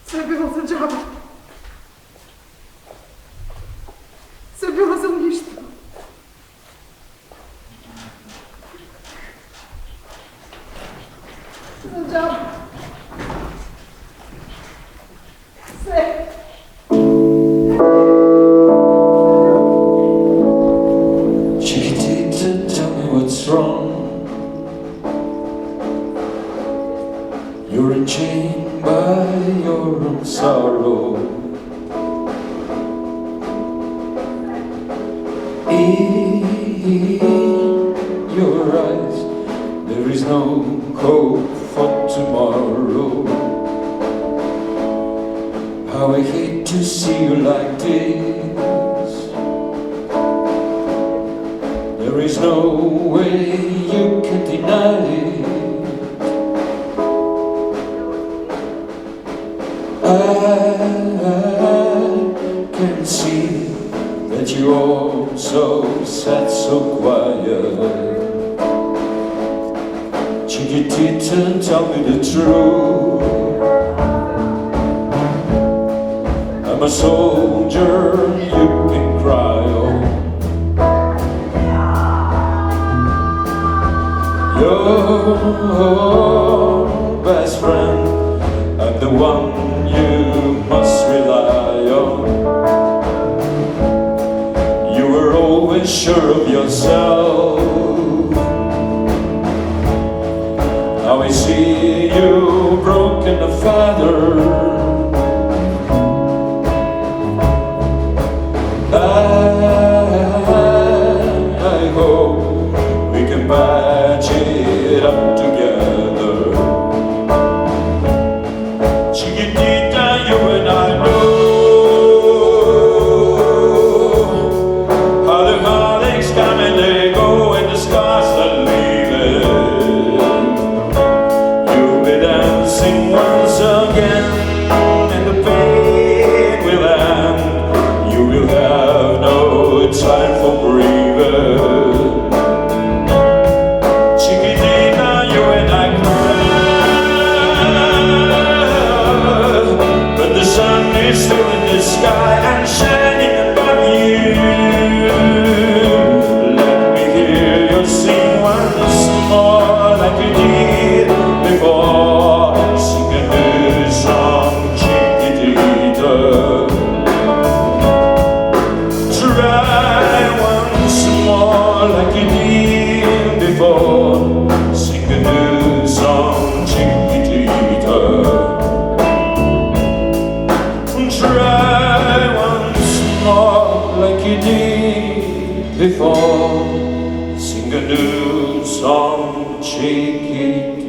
Се било за џаба. Се било за ништо. За џаба. Се. Chiquitita, tell me what's wrong. You're enchained by your own sorrow. In your eyes, there is no hope for tomorrow. How I hate to see you like this. There is no way you can deny it. I can see that you also sat so quiet. Chiquitita, tell me the truth. I'm a soldier you can cry on. Your best friend, I'm the one you must rely on. You were always sure of yourself. Now I see you broken a father. I hope we can patch it up together. Chiquitita, you and I know how the heartaches come and they go and the scars are leaving. You'll be dancing once again and the pain will end. You will have no time for grieving. Chiquitita, you and I cry, but the sun is still in the sky and shining above you. Let me hear you sing once more like you did before. Sing a new song, Chiquitita. Try me before. Sing a new song, Chiquitita.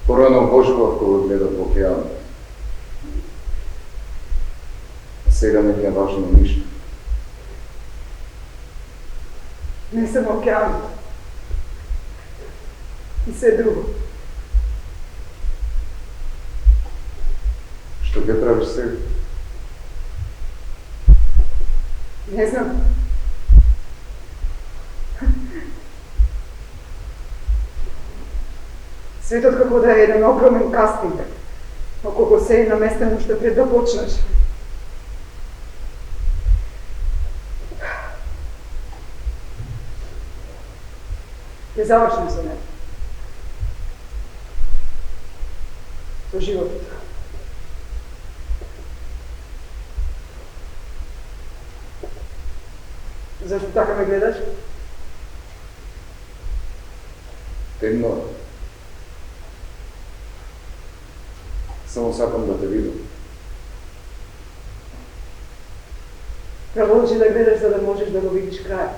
Порано обожував кога гледав во океанот. А сега не ми е важно ништо. Не само океанот. И се друго. Што ќе правиш сега? Не знам. Светот како да е еден огромен кастинг, околу се е наместено уште пред да почнеш. Ќе завршим со него. Со животот. Зашто така ме гледаш? Темно. Само сакам да те видам. Продолжи да гледаш за да можеш да го видиш крај.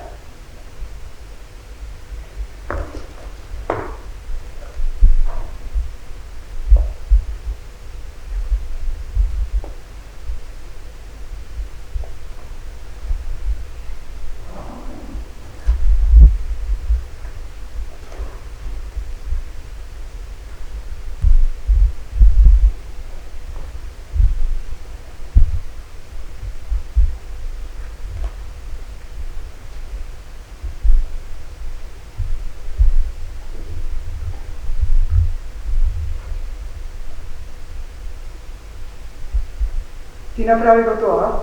Ти направи го тоа?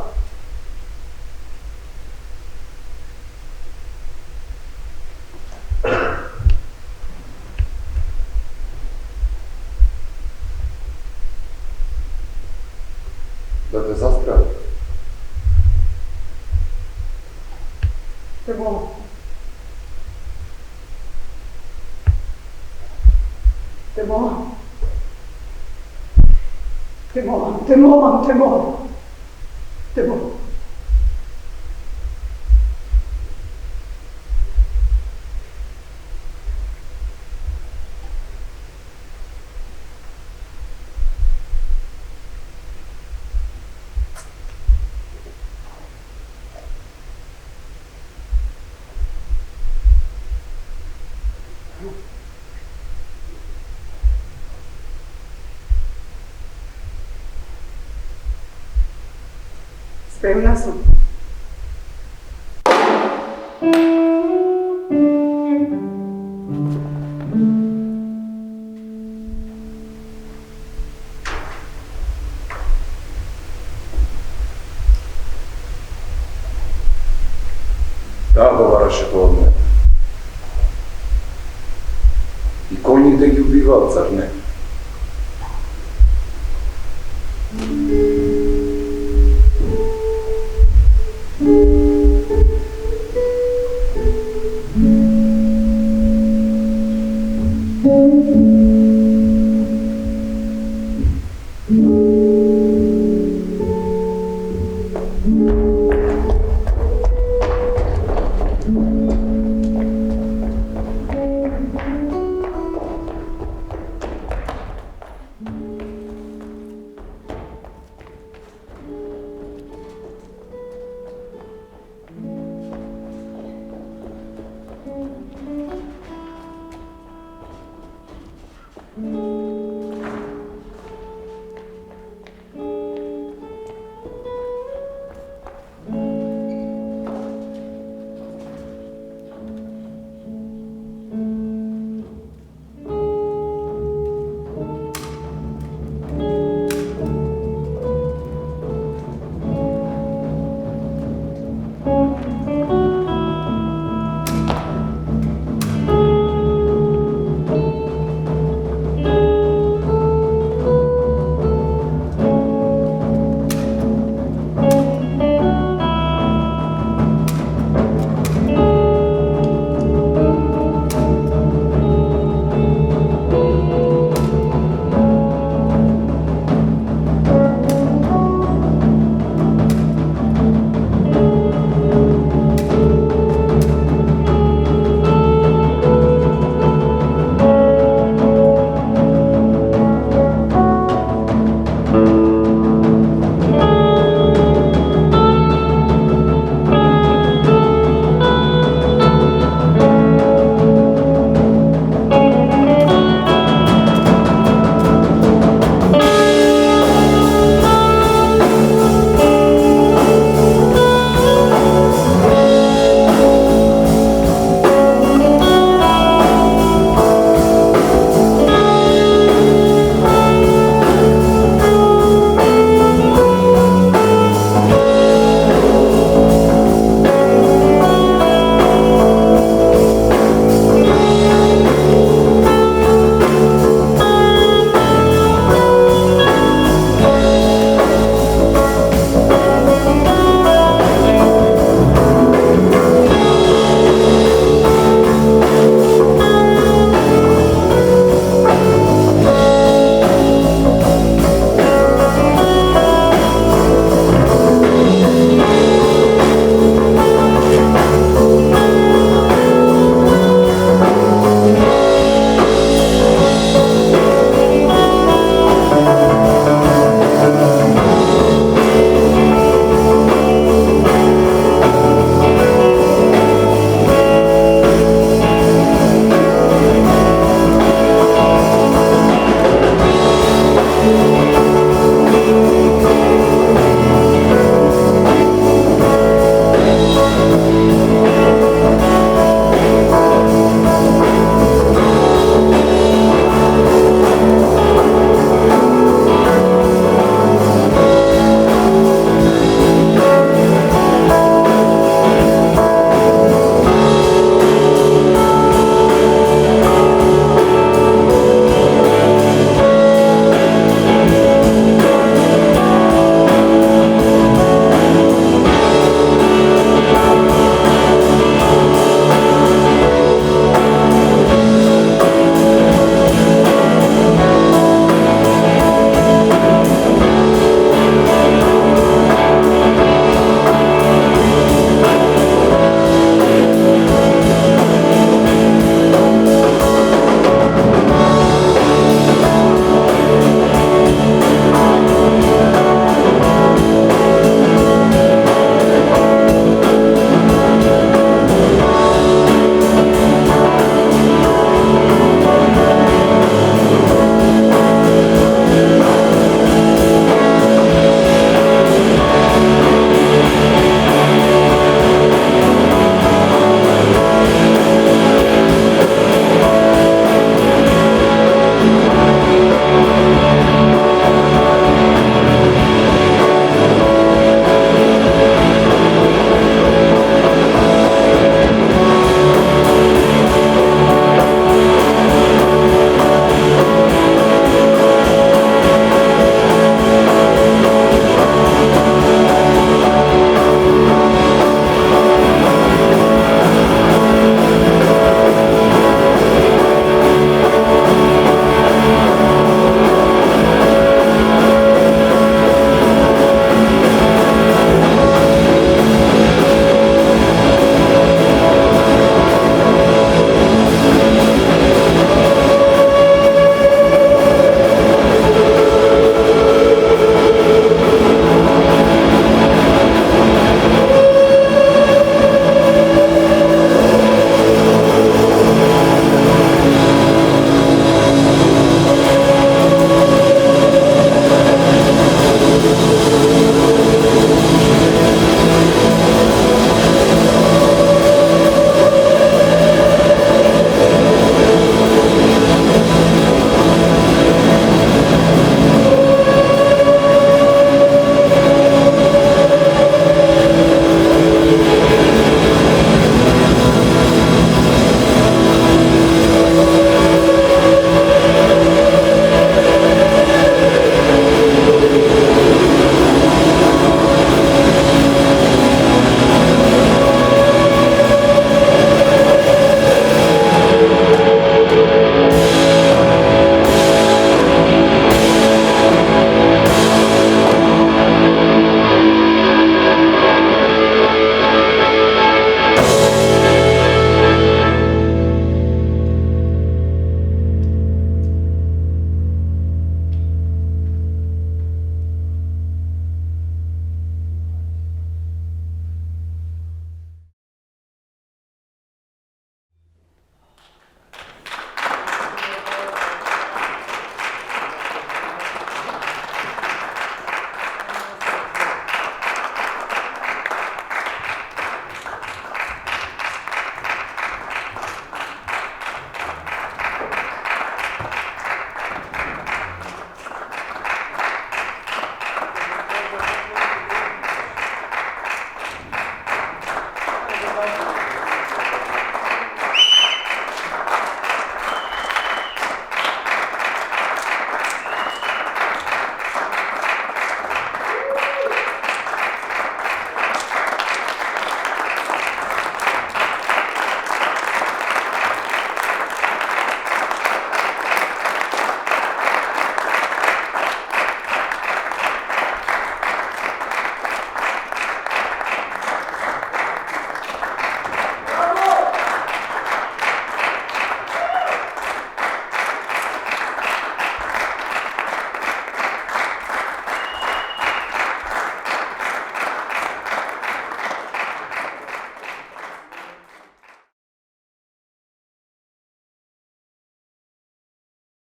Да те застрави. Те молам. molim. Te molim, te molim, te molim. Te molim. Spremna sam. Да, говореше тоа од мене. И коњите ги убиваат, зар не? Thank you.